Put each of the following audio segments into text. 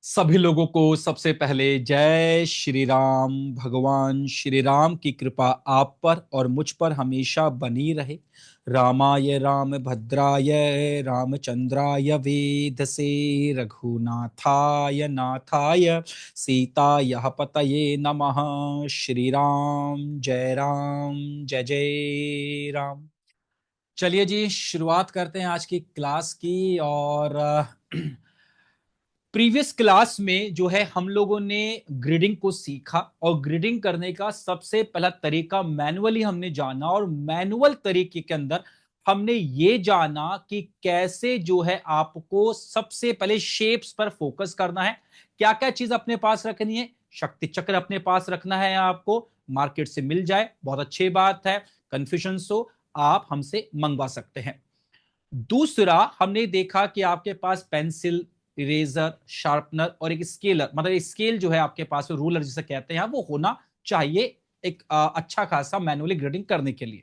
सभी लोगों को सबसे पहले जय श्री राम। भगवान श्री राम की कृपा आप पर और मुझ पर हमेशा बनी रहे। रामाय राम भद्राय रामचंद्राय वेधसे रघुनाथाय नाथाय सीताय पतये नमः। श्री राम जय जय राम। चलिए जी, शुरुआत करते हैं आज की क्लास की। और प्रीवियस क्लास में जो है हम लोगों ने ग्रिडिंग को सीखा और ग्रिडिंग करने का सबसे पहला तरीका मैनुअली हमने जाना। और मैनुअल तरीके के अंदर हमने ये जाना कि कैसे जो है आपको सबसे पहले शेप्स पर फोकस करना है। क्या क्या चीज अपने पास रखनी है। शक्ति चक्र अपने पास रखना है। आपको मार्केट से मिल जाए बहुत अच्छी बात है। कंफ्यूजन हो आप हमसे मंगवा सकते हैं। दूसरा हमने देखा कि आपके पास पेंसिल, इरेजर, शार्पनर और एक स्केलर, मतलब स्केल जो है आपके पास, रूलर जिसे कहते हैं, वो होना चाहिए एक अच्छा खासा मैनुअली ग्रेडिंग करने के लिए।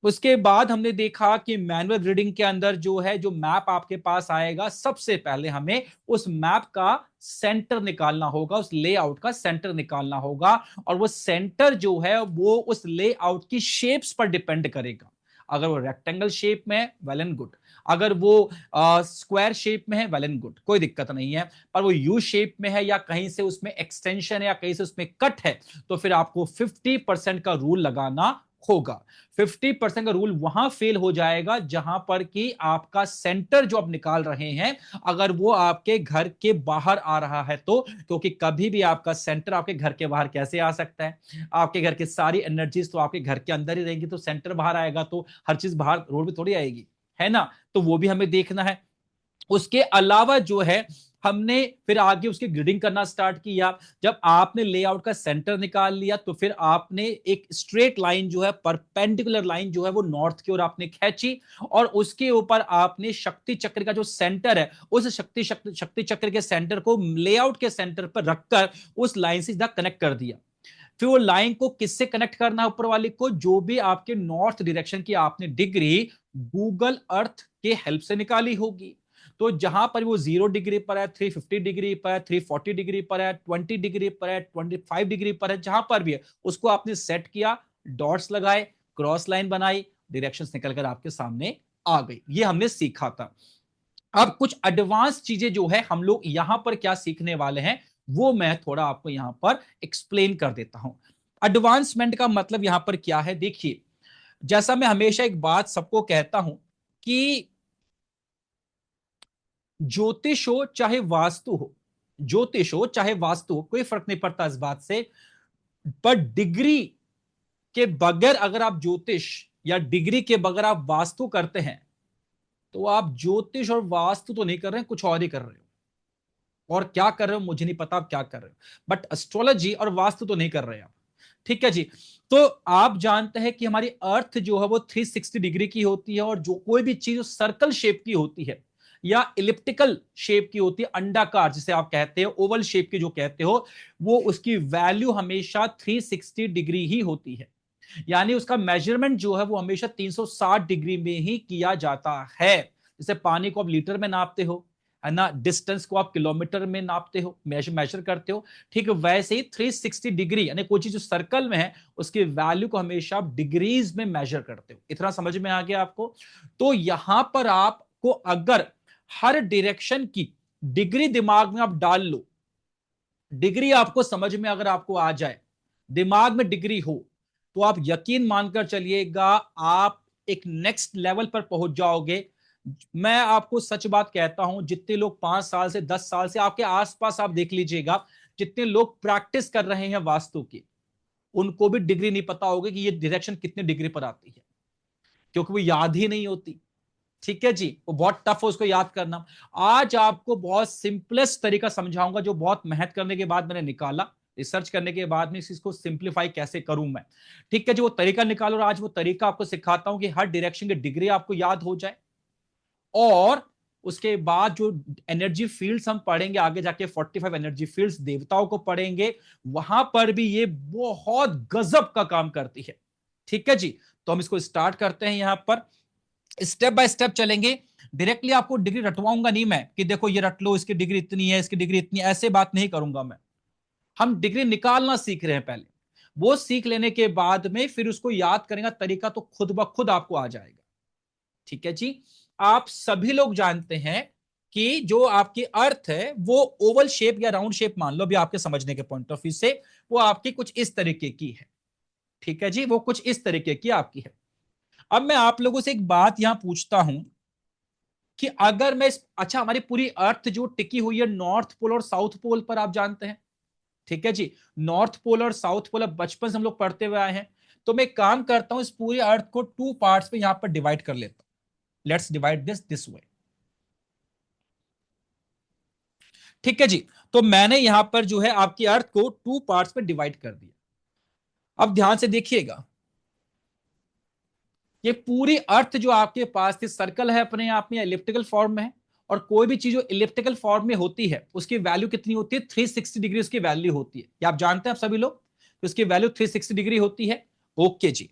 उसके बाद हमने देखा कि मैनुअल ग्रेडिंग के अंदर जो है, जो मैप आपके पास आएगा, सबसे पहले हमें उस मैप का सेंटर निकालना होगा, उस लेआउट का सेंटर निकालना होगा। और वो सेंटर जो है वो उस लेआउट की शेप्स पर डिपेंड करेगा। अगर वो रेक्टेंगल शेप में है, वेल एंड गुड। अगर वो स्क्वायर शेप में है, वेल एंड गुड, कोई दिक्कत नहीं है। पर वो यू शेप में है या कहीं से उसमें एक्सटेंशन है या कहीं से उसमें कट है, तो फिर आपको 50% का रूल लगाना होगा। 50% का रूल वहां फेल हो जाएगा जहां पर कि आपका सेंटर जो आप निकाल रहे हैं, अगर वो आपके घर के बाहर आ रहा है तो। क्योंकि कभी भी आपका सेंटर आपके घर के बाहर कैसे आ सकता है। आपके घर की सारी एनर्जीज तो आपके घर के अंदर ही रहेंगी, तो सेंटर बाहर आएगा तो हर चीज बाहर रोड पे थोड़ी आएगी, है ना। तो वो भी हमें देखना है। उसके अलावा जो है, हमने फिर आगे उसकी ग्रिडिंग करना स्टार्ट किया। जब आपने लेआउट का सेंटर निकाल लिया तो फिर आपने एक स्ट्रेट लाइन जो है, परपेंडिकुलर लाइन जो है, वो नॉर्थ की ओर आपने खींची। और उसके ऊपर आपने शक्ति चक्र का जो सेंटर है, उस शक्ति चक्र के सेंटर को लेआउट के सेंटर पर रखकर उस लाइन से सीधा कनेक्ट कर दिया। फिर वो लाइन को किससे कनेक्ट करना है, ऊपर वाली को, जो भी आपके नॉर्थ डायरेक्शन की आपने डिग्री गूगल अर्थ के हेल्प से निकाली होगी। तो जहां पर वो 0 डिग्री पर है, 350 डिग्री पर है, 340 डिग्री पर है, 20 डिग्री पर है, 25 डिग्री पर है, जहां पर भी है उसको आपने सेट किया, डॉट्स लगाए, क्रॉस लाइन बनाई, डायरेक्शंस निकलकर आपके सामने आ गई। ये हमने सीखा था। अब कुछ एडवांस चीजें जो है हम लोग यहां पर क्या सीखने वाले हैं, वो मैं थोड़ा आपको यहां पर एक्सप्लेन कर देता हूं। एडवांसमेंट का मतलब यहां पर क्या है, देखिए। जैसा मैं हमेशा एक बात सबको कहता हूं कि ज्योतिष हो चाहे वास्तु हो, ज्योतिष हो चाहे वास्तु हो, कोई फर्क नहीं पड़ता इस बात से। पर डिग्री के बगैर अगर आप ज्योतिष, या डिग्री के बगैर आप वास्तु करते हैं, तो आप ज्योतिष और वास्तु तो नहीं कर रहे हैं, कुछ और ही कर रहे हो। और क्या कर रहे हो मुझे नहीं पता आप क्या कर रहे हो, बट एस्ट्रोलॉजी और वास्तु तो नहीं कर रहे आप। ठीक है जी। तो आप जानते हैं कि हमारी अर्थ जो है वो 360 डिग्री की होती है, और जो कोई भी चीज सर्कल शेप की होती है या इलिप्टिकल शेप की होती है, अंडाकार जिसे आप कहते हो, ओवल शेप की जो कहते हो, वो उसकी वैल्यू हमेशा 360 डिग्री ही होती है। यानी उसका मेजरमेंट जो है वो हमेशा 360 डिग्री में ही किया जाता है। जैसे पानी को आप लीटर में नापते हो, है ना, डिस्टेंस को आप किलोमीटर में नापते हो, मेजर करते हो। ठीक वैसे ही 360 डिग्री, यानी कोई चीज जो सर्कल में है, उसकी वैल्यू को हमेशा आप डिग्रीज में मेजर करते हो। इतना समझ में आ गया आपको। तो यहां पर आपको अगर हर डायरेक्शन की डिग्री दिमाग में आप डाल लो, डिग्री आपको समझ में अगर आपको आ जाए, दिमाग में डिग्री हो, तो आप यकीन मानकर चलिएगा, आप एक नेक्स्ट लेवल पर पहुंच जाओगे। मैं आपको सच बात कहता हूं, जितने लोग 5 साल से 10 साल से आपके आसपास आप देख लीजिएगा, जितने लोग प्रैक्टिस कर रहे हैं वास्तु की, उनको भी डिग्री नहीं पता होगी कि ये डायरेक्शन कितने डिग्री पर आती है, क्योंकि वो याद ही नहीं होती। ठीक है जी, वो बहुत टफ है उसको याद करना। आज आपको बहुत सिंपलेस्ट तरीका समझाऊंगा, जो बहुत मेहनत करने के बाद मैंने निकाला, रिसर्च करने के बाद में इसको सिंप्लीफाई कैसे करूं मैं। ठीक है जी, वो तरीका निकालो, और आज वो तरीका आपको सिखाता हूं कि हर डायरेक्शन की डिग्री आपको याद हो जाए। और उसके बाद जो एनर्जी फील्ड्स हम पढ़ेंगे आगे जाके, 45 एनर्जी फील्ड्स देवताओं को पढ़ेंगे, वहां पर भी ये बहुत गजब का काम करती है। ठीक है जी। तो हम इसको स्टार्ट करते हैं, यहां पर स्टेप बाय स्टेप चलेंगे। डायरेक्टली आपको डिग्री रटवाऊंगा नहीं मैं कि देखो ये रट लो, इसकी डिग्री इतनी है, इसकी डिग्री इतनी, ऐसे बात नहीं करूंगा मैं। हम डिग्री निकालना सीख रहे हैं पहले, वो सीख लेने के बाद में फिर उसको याद करेंगे तरीका, तो खुद ब खुद आपको आ जाएगा। ठीक है जी। आप सभी लोग जानते हैं कि जो आपकी अर्थ है वो ओवल शेप या राउंड शेप मान लो, अभी आपके समझने के पॉइंट ऑफ व्यू से, वो आपकी कुछ इस तरीके की है। ठीक है जी, वो कुछ इस तरीके की आपकी है। अब मैं आप लोगों से एक बात यहां पूछता हूं कि अगर मैं अच्छा, हमारी पूरी अर्थ जो टिकी हुई है नॉर्थ पोल और साउथ पोल पर, आप जानते हैं। ठीक है जी, नॉर्थ पोल और साउथ पोल अब बचपन से हम लोग पढ़ते हुए आए हैं। तो मैं काम करता हूं, इस पूरी अर्थ को टू पार्ट्स में यहां पर डिवाइड कर लेता हूं। Let's divide this way. ठीक है जी, तो मैंने यहां पर जो है आपकी अर्थ को टू पार्ट्स में डिवाइड कर दिया। अब ध्यान से देखिएगा, ये पूरी अर्थ जो आपके पास थी सर्कल है अपने आप में, इलिप्टिकल फॉर्म में है। और कोई भी चीज जो इलिप्टिकल फॉर्म में होती है उसकी वैल्यू कितनी होती है, 360 डिग्री उसकी वैल्यू होती है। क्या आप जानते हैं आप सभी लोग, तो उसकी वैल्यू 360 डिग्री होती है। ओके जी,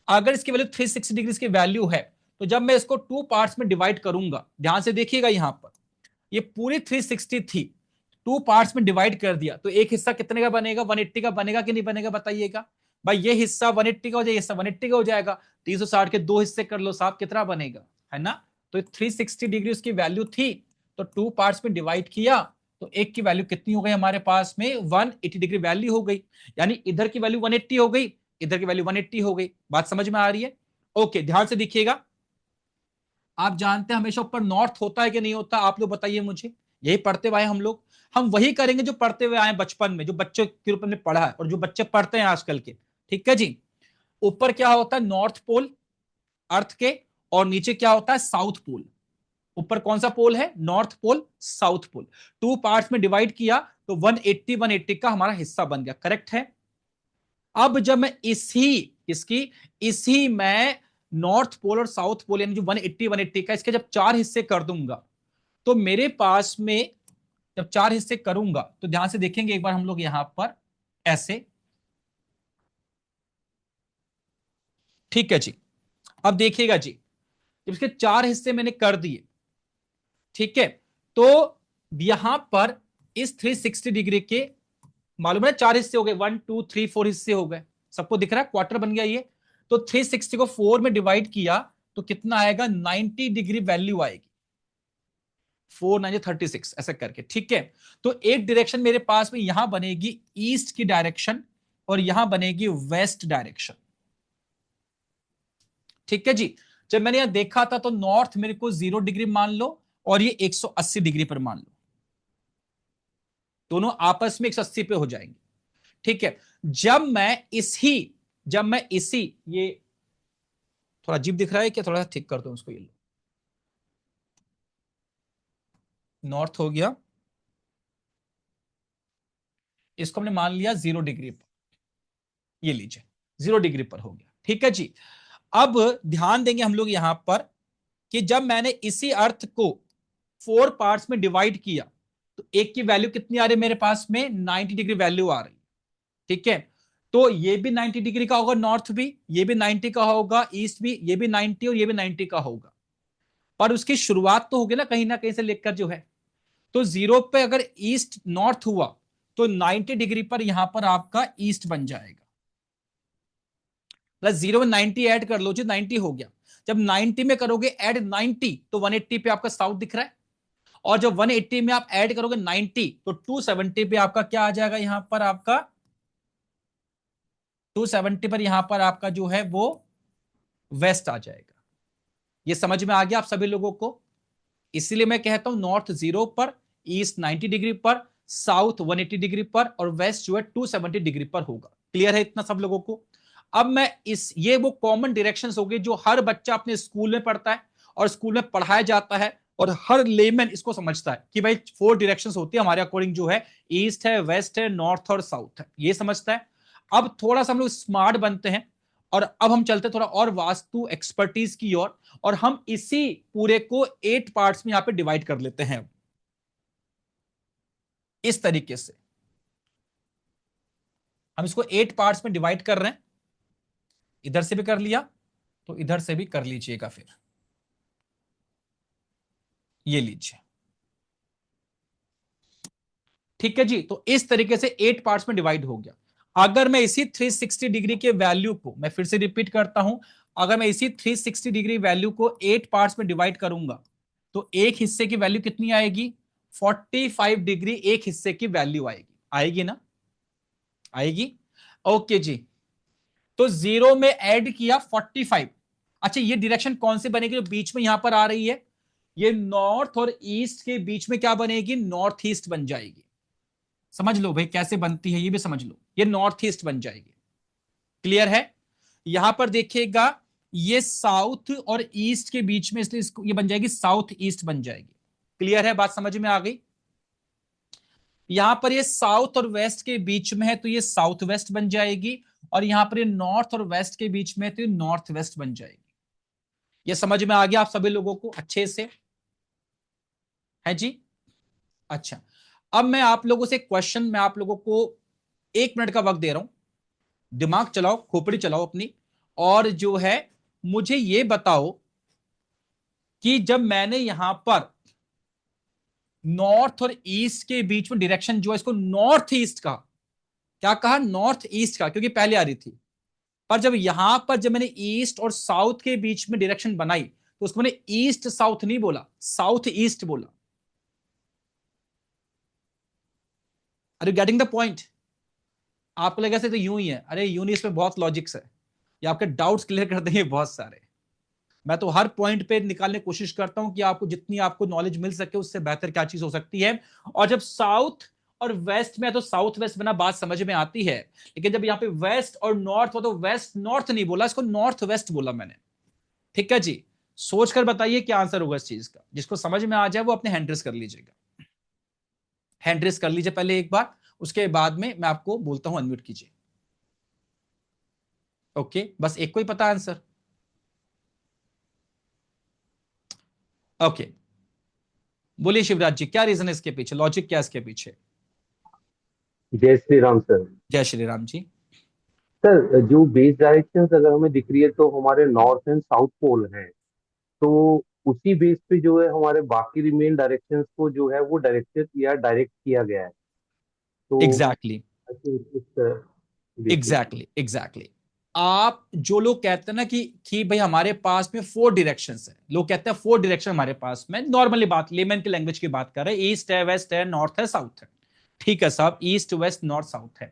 अगर इसकी वैल्यू 360 डिग्री की वैल्यू है, तो जब मैं इसको टू पार्ट्स में डिवाइड करूंगा, ध्यान से देखिएगा यहां पर, ये पूरी 360 थी, टू पार्ट्स में डिवाइड कर दिया, तो एक हिस्सा कितने का बनेगा, 180 का बनेगा कि नहीं बनेगा, बताइएगा। भाई ये हिस्सा 180 का हो जाएगा, हिस्सा 180 का हो जाएगा। 360 के दो हिस्से कर लो, साहब कितना बनेगा, है ना। तो 360 डिग्री उसकी वैल्यू थी, तो टू पार्ट्स में डिवाइड किया, तो एक की वैल्यू कितनी हो गई हमारे पास में, 180 डिग्री वैल्यू हो गई। यानी इधर की वैल्यू 180 हो गई, इधर की वैल्यू 180 हो गई। बात समझ में आ रही है। ओके, ध्यान से देखिएगा। आप जानते हैं हमेशा ऊपर नॉर्थ होता है कि नहीं होता, आप लोग बताइए मुझे। यही पढ़ते हुए आए हम लोग, हम वही करेंगे जो पढ़ते हुए आए बचपन में, जो बच्चों के रूप में पढ़ा है और जो बच्चे पढ़ते हैं आजकल के। ठीक है जी, ऊपर क्या होता है, नॉर्थ पोल अर्थ के, और नीचे क्या होता है, साउथ पोल। ऊपर कौन सा पोल है, north pole, south pole. Two parts में डिवाइड किया, तो 180 180 का हमारा हिस्सा बन गया, करेक्ट है। अब जब मैं इसी मैं नॉर्थ पोल और साउथ पोल यानी जो 180 180 का, इसके जब चार हिस्से कर दूंगा, तो मेरे पास में जब चार हिस्से करूंगा, तो ध्यान से देखेंगे एक बार हम लोग यहां पर ऐसे। ठीक है जी, अब देखिएगा जी, जब इसके चार हिस्से मैंने कर दिए, ठीक है, तो यहां पर इस 360 डिग्री के, मालूम है चार हिस्से हो गए, 1 2 3 4 हिस्से हो गए, सबको दिख रहा है, क्वार्टर बन गया ये। तो 360 को 4 में डिवाइड किया, तो कितना आएगा, 90 डिग्री वैल्यू आएगी, 4 9 36 ऐसा करके। ठीक है, तो एक डायरेक्शन मेरे पास में यहां बनेगी ईस्ट की डायरेक्शन, और यहां बनेगी वेस्ट डायरेक्शन। ठीक है जी, जब मैंने यहां देखा था, तो नॉर्थ मेरे को 0 डिग्री मान लो, और ये 180 डिग्री पर मान लो, दोनों आपस में 180 पे हो जाएंगे। ठीक है, जब मैं इसी ये थोड़ा अजीब दिख रहा है क्या, थोड़ा सा ठीक कर दो उसको, ये लो, नॉर्थ हो गया, इसको हमने मान लिया 0 डिग्री पर, ये लीजिए 0 डिग्री पर हो गया। ठीक है जी, अब ध्यान देंगे हम लोग यहां पर कि जब मैंने इसी अर्थ को 4 पार्ट्स में डिवाइड किया, तो एक की वैल्यू कितनी आ रही है मेरे पास में, 90 डिग्री वैल्यू आ रही है। ठीक है, तो ये भी 90 डिग्री का होगा, नॉर्थ भी, ये भी 90 का होगा, ईस्ट भी, ये भी 90 और ये भी 90 का होगा। पर उसकी शुरुआत तो होगी ना कहीं से लेकर जो है, तो 0 पे अगर ईस्ट नॉर्थ हुआ, तो 90 डिग्री पर यहां पर आपका ईस्ट बन जाएगा। प्लस 0 में 90 ऐड कर लो जी, 90 हो गया। जब 90 में करोगे ऐड 90, तो 180 पे आपका साउथ दिख रहा है। और जब 180 में आप ऐड करोगे 90, तो 270 पे आपका क्या आ जाएगा, यहां पर आपका 270 पर यहां पर आपका जो है वो वेस्ट आ जाएगा। ये समझ में आ गया आप सभी लोगों को। इसीलिए मैं कहता हूं नॉर्थ 0 पर, ईस्ट 90 डिग्री पर, साउथ 180 डिग्री पर, और वेस्ट जो है 270 डिग्री पर होगा। क्लियर है इतना सब लोगों को। अब मैं ये वो कॉमन डायरेक्शंस हो गए जो हर बच्चा अपने स्कूल में पढ़ता है और स्कूल में पढ़ाया जाता है, और हर लेमैन इसको समझता है कि भाई 4 डायरेक्शंस होती है हमारे अकॉर्डिंग, जो है ईस्ट है, वेस्ट है, नॉर्थ और साउथ है, ये समझता है। अब थोड़ा सा हम लोग स्मार्ट बनते हैं, और अब हम चलते थोड़ा और वास्तु एक्सपर्टीज की ओर, और हम इसी पूरे को 8 पार्ट्स में यहां पे डिवाइड कर लेते हैं, इस तरीके से हम इसको 8 पार्ट्स में डिवाइड कर रहे हैं। इधर से भी कर लिया, तो इधर से भी कर लीजिएगा फिर। ये लीजिए, ठीक है जी। तो इस तरीके से 8 पार्ट्स में डिवाइड हो गया। अगर मैं इसी 360 डिग्री के वैल्यू को, मैं फिर से रिपीट करता हूं, अगर मैं इसी 360 डिग्री वैल्यू को 8 पार्ट्स में डिवाइड करूंगा तो एक हिस्से की वैल्यू कितनी आएगी? 45 डिग्री एक हिस्से की वैल्यू आएगी। आएगी ना? आएगी। ओके जी। तो जीरो में ऐड किया 45। अच्छा, ये डायरेक्शन कौन सी बनेगी जो बीच में यहां पर आ रही है? ये नॉर्थ और ईस्ट के बीच में क्या बनेगी? नॉर्थ ईस्ट बन जाएगी। समझ लो भाई कैसे बनती है, ये भी समझ लो, ये नॉर्थ ईस्ट बन जाएगी। क्लियर है? यहां पर देखिएगा, ये साउथ और ईस्ट के बीच में, इसलिए इसको ये बन जाएगी साउथ ईस्ट बन जाएगी। क्लियर है? बात समझ में आ गई? यहां पर ये साउथ और वेस्ट के बीच में है तो ये साउथ वेस्ट बन जाएगी, और यहां पर ये नॉर्थ और वेस्ट के बीच में है तो ये नॉर्थ वेस्ट बन जाएगी। ये समझ में आ गया आप सभी लोगों को अच्छे से? है जी? अच्छा, अब मैं आप लोगों से क्वेश्चन, मैं आप लोगों को 1 मिनट का वक्त दे रहा हूं, दिमाग चलाओ, खोपड़ी चलाओ अपनी, और जो है मुझे ये बताओ कि जब मैंने यहां पर नॉर्थ और ईस्ट के बीच में डायरेक्शन जो है इसको नॉर्थ ईस्ट का, क्या कहा? नॉर्थ ईस्ट का, क्योंकि पहले आ रही थी। पर जब यहां पर जब मैंने ईस्ट और साउथ के बीच में डायरेक्शन बनाई तो उसको मैंने ईस्ट साउथ नहीं बोला, साउथ ईस्ट बोला। Are you getting the point? आपको लगा से तो यूं ही है, अरे यूं नहीं, इसमें बहुत लॉजिक्स है, ये आपके डाउट्स क्लियर कर देंगे बहुत सारे। मैं तो हर पॉइंट पे निकालने की कोशिश करता हूं कि आपको जितनी आपको नॉलेज मिल सके उससे बेहतर क्या चीज हो सकती है। और जब साउथ और वेस्ट में है तो साउथ वेस्ट बना, बात समझ में आती है। लेकिन जब यहां पे वेस्ट और नॉर्थ हो तो वेस्ट नॉर्थ नहीं बोला, इसको नॉर्थ वेस्ट बोला मैंने। ठीक है जी? सोचकर बताइए क्या आंसर होगा इस चीज का। जिसको समझ में आ जाए वो अपने हैंड रेस कर लीजिएगा, हैंड रेस कर लीजिए पहले एक बार, उसके बाद में मैं आपको बोलता हूं अनम्यूट कीजिए। ओके, बस एक को ही पता आंसर। ओके, बोलिए शिवराज जी, क्या रीजन है इसके पीछे, लॉजिक क्या है इसके पीछे? जय श्री राम सर। जय श्री राम जी। सर, जो बेस डायरेक्शन अगर हमें दिख रही है तो हमारे नॉर्थ एंड साउथ पोल हैं। तो उसी बेस पे जो है हमारे बाकी रिमेन डायरेक्शंस को जो है वो डायरेक्टेड या डायरेक्ट किया गया है। तो एग्जैक्टली, आई थिंक इस बेसिस पे। Exactly, exactly. आप जो लोग कहते हैं ना कि भाई हमारे पास में 4 डायरेक्शंस है, लोग कहते हैं 4 डायरेक्शन हमारे पास में, नॉर्मली बात लेमन की लैंग्वेज की बात कर रहे हैं, ईस्ट है, वेस्ट है, नॉर्थ है, साउथ है। ठीक है साहब, ईस्ट वेस्ट नॉर्थ साउथ है।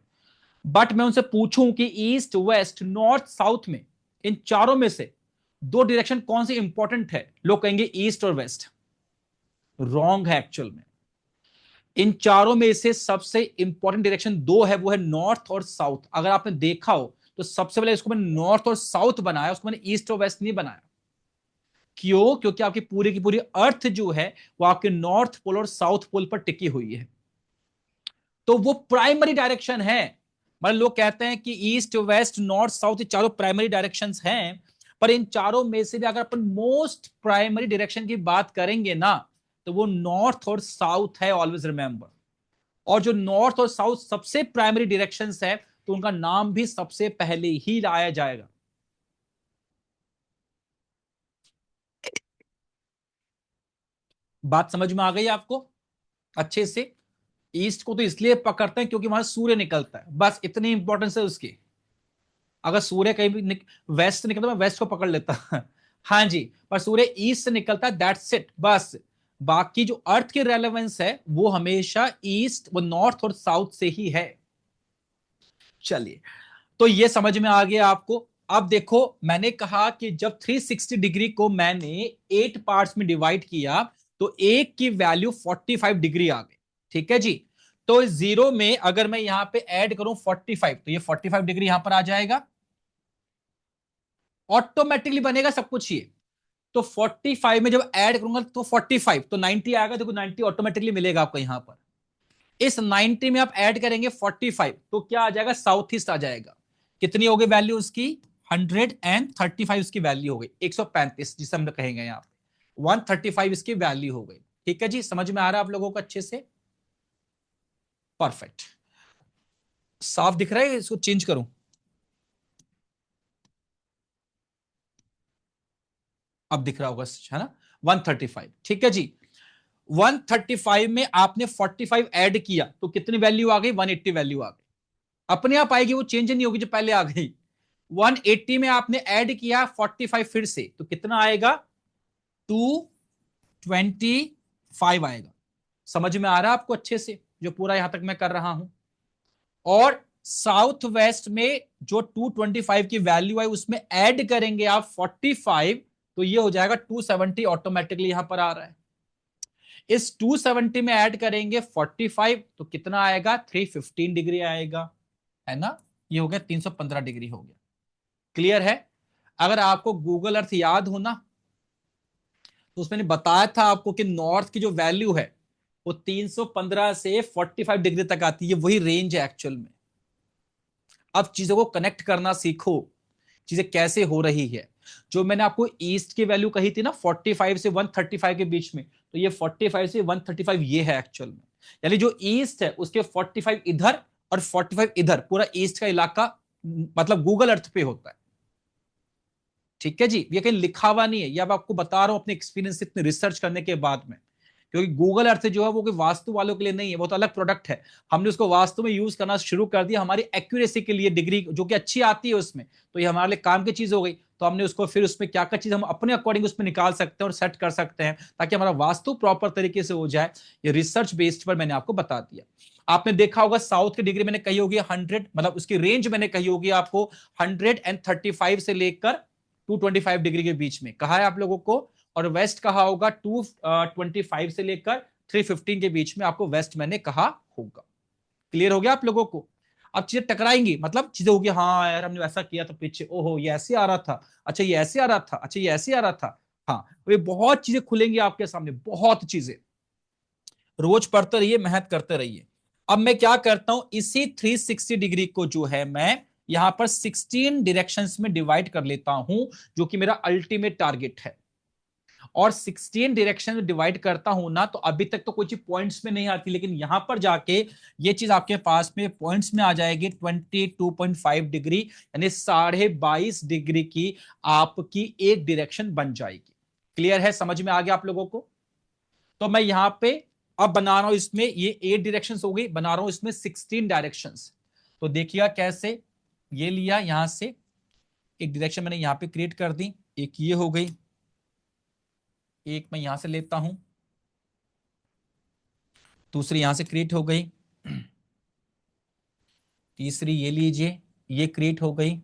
बट मैं उनसे पूछूं कि ईस्ट वेस्ट नॉर्थ साउथ में, इन चारों में से 2 डायरेक्शन कौन सी इंपॉर्टेंट है, लोग कहेंगे ईस्ट और वेस्ट। रॉन्ग है एक्चुअल में। इन चारों में से सबसे इंपॉर्टेंट डायरेक्शन दो है, वो है नॉर्थ और साउथ। अगर आपने देखा हो तो सबसे पहले इसको मैंने नॉर्थ और साउथ बनाया, उसको मैंने ईस्ट और वेस्ट नहीं बनाया। क्यों? क्योंकि आपकी पूरी की पूरी अर्थ जो है वो आपके नॉर्थ पोल और साउथ पोल पर टिकी हुई है, तो वो प्राइमरी डायरेक्शन है। मतलब लोग कहते हैं कि ईस्ट वेस्ट नॉर्थ साउथ ये चारों प्राइमरी डायरेक्शंस हैं, पर इन चारों में से भी अगर अपन मोस्ट प्राइमरी डायरेक्शन की बात करेंगे ना तो वो नॉर्थ और साउथ है, ऑलवेज रिमेंबर। और जो नॉर्थ और साउथ सबसे प्राइमरी डायरेक्शंस है तो उनका नाम भी सबसे पहले ही लाया जाएगा। बात समझ में आ गई आपको अच्छे से? ईस्ट को तो इसलिए पकड़ते हैं क्योंकि वहां सूर्य निकलता है, बस इतनी इंपॉर्टेंस है उसकी। अगर सूर्य कहीं भी वेस्ट से निकलता मैं वेस्ट को पकड़ लेता हाँ जी, पर सूर्य ईस्ट से निकलता है, दैट्स इट बस। बाकी जो अर्थ की रेलेवेंस है वो हमेशा ईस्ट, वो नॉर्थ और साउथ से ही है। चलिए, तो ये समझ में आ गया आपको। अब देखो, मैंने कहा कि जब 360 डिग्री को मैंने 8 पार्ट्स में डिवाइड किया तो एक की वैल्यू 45 डिग्री आ गई। ठीक है जी? तो जीरो में अगर मैं यहां पे ऐड करूं 45 तो ये 45 डिग्री यहां पर आ जाएगा, ऑटोमेटिकली बनेगा सब कुछ ये। तो 45 में जब ऐड करूंगा तो 45 तो 90 आएगा, देखो 90 ऑटोमेटिकली मिलेगा आपको यहां पर। इस 90 में आप ऐड करेंगे 45 तो क्या आ जाएगा? साउथ ईस्ट आ जाएगा। कितनी हो गई वैल्यू उसकी? 135 उसकी वैल्यू हो गई, 135 जिसे हम कहेंगे यहाँ पे 135 इसकी वैल्यू हो गई। ठीक है जी? समझ में आ रहा है आप लोगों को अच्छे से? परफेक्ट। साफ दिख रहा है? इसको चेंज करूं? अब दिख रहा होगा, है ना? 135। ठीक है जी? 135 में आपने 45 ऐड किया तो कितनी वैल्यू आ गई, 180 वैल्यू आ गई, अपने आप आएगी, वो चेंज नहीं होगी जो पहले आ गई। 180 में आपने ऐड किया 45 फिर से तो कितना आएगा, 225 आएगा। समझ में आ रहा है आपको अच्छे से जो पूरा यहां तक मैं कर रहा हूं। और साउथ वेस्ट में जो 225 की वैल्यू है उसमें ऐड करेंगे आप 45, तो ये हो जाएगा 270, ऑटोमेटिकली यहां पर आ रहा है। इस 270 में ऐड करेंगे 45 तो कितना आएगा, 315 डिग्री आएगा, है ना। ये हो गया 315 डिग्री हो गया। क्लियर है। अगर आपको गूगल अर्थ याद हो ना, तो उसमें बताया था आपको कि नॉर्थ की जो वैल्यू है वो 315 से 45 डिग्री तक आती है, वही रेंज है एक्चुअल में। अब चीजों को कनेक्ट करना सीखो, चीजें कैसे हो रही है। जो मैंने आपको ईस्ट की वैल्यू कही थी ना 45 से 135 के बीच में, तो ये 45 से 135 ये है एक्चुअल में। यानी जो ईस्ट है उसके 45 इधर और 45 इधर, पूरा ईस्ट का इलाका मतलब गूगल अर्थ पे होता है। ठीक है जी, ये कहीं लिखा हुआ नहीं है, ये अब आपको बता रहा हूं अपने एक्सपीरियंस से, इतने रिसर्च करने के बाद में। क्योंकि गूगल अर्थ जो है वो कोई वास्तु वालों के लिए नहीं है, वो तो अलग प्रोडक्ट है। हमने उसको वास्तु में यूज करना शुरू कर दिया हमारी एक्यूरेसी के लिए, डिग्री जो कि अच्छी आती है उसमें, तो ये हमारे लिए काम की चीज हो गई। तो हमने उसको फिर उसमें क्या क्या चीज हम अपने अकॉर्डिंग उसमें निकाल सकते हैं और सेट कर सकते हैं, ताकि हमारा वास्तु प्रॉपर तरीके से हो जाए। ये रिसर्च बेस्ड पर मैंने आपको बता दिया। आपने देखा होगा साउथ की डिग्री मैंने कही होगी 100, मतलब उसकी रेंज मैंने कही होगी आपको 135 से लेकर 225 डिग्री के बीच में कहा है आप लोगों को। और वेस्ट कहा होगा 225 से लेकर 315 के बीच में, आपको वेस्ट मैंने कहा होगा। क्लियर हो गया आप लोगों को। अब चीजें टकराएंगी, मतलब चीजें होगी, हाँ यार हमने ऐसा किया था पीछे, ओहो ये ऐसे आ रहा था, अच्छा ये ऐसे आ रहा था, अच्छा ये ऐसे आ रहा था। हाँ, ये बहुत चीजें खुलेंगी आपके सामने, बहुत चीजें। रोज पढ़ते रहिए, मेहनत करते रहिए। अब मैं क्या करता हूं, इसी 360 डिग्री को जो है मैं यहां पर 16 डायरेक्शंस में डिवाइड कर लेता हूं, जो कि मेरा अल्टीमेट टारगेट है। और 16 डायरेक्शन में डिवाइड करता हूं ना, तो अभी तक तो कोई चीज पॉइंट्स में नहीं आती, लेकिन यहां पर जाके ये चीज आपके पास में पॉइंट्स में आ जाएगी। 22.5 डिग्री, यानी 22.5 डिग्री की आपकी एक डायरेक्शन बन जाएगी। क्लियर है, समझ में आ गया आप लोगों को। तो मैं यहां पे अब बना रहा हूं, इसमें ये 8 डायरेक्शंस हो गई, बना रहा हूं इसमें 16 डायरेक्शंस। तो देखिएगा कैसे, ये लिया यहां से एक डायरेक्शन मैंने यहां पे क्रिएट कर दी, एक ये हो गई, एक मैं यहां से लेता हूं, दूसरी यहां से क्रिएट हो गई, तीसरी ये लीजिए, ये क्रिएट हो गई,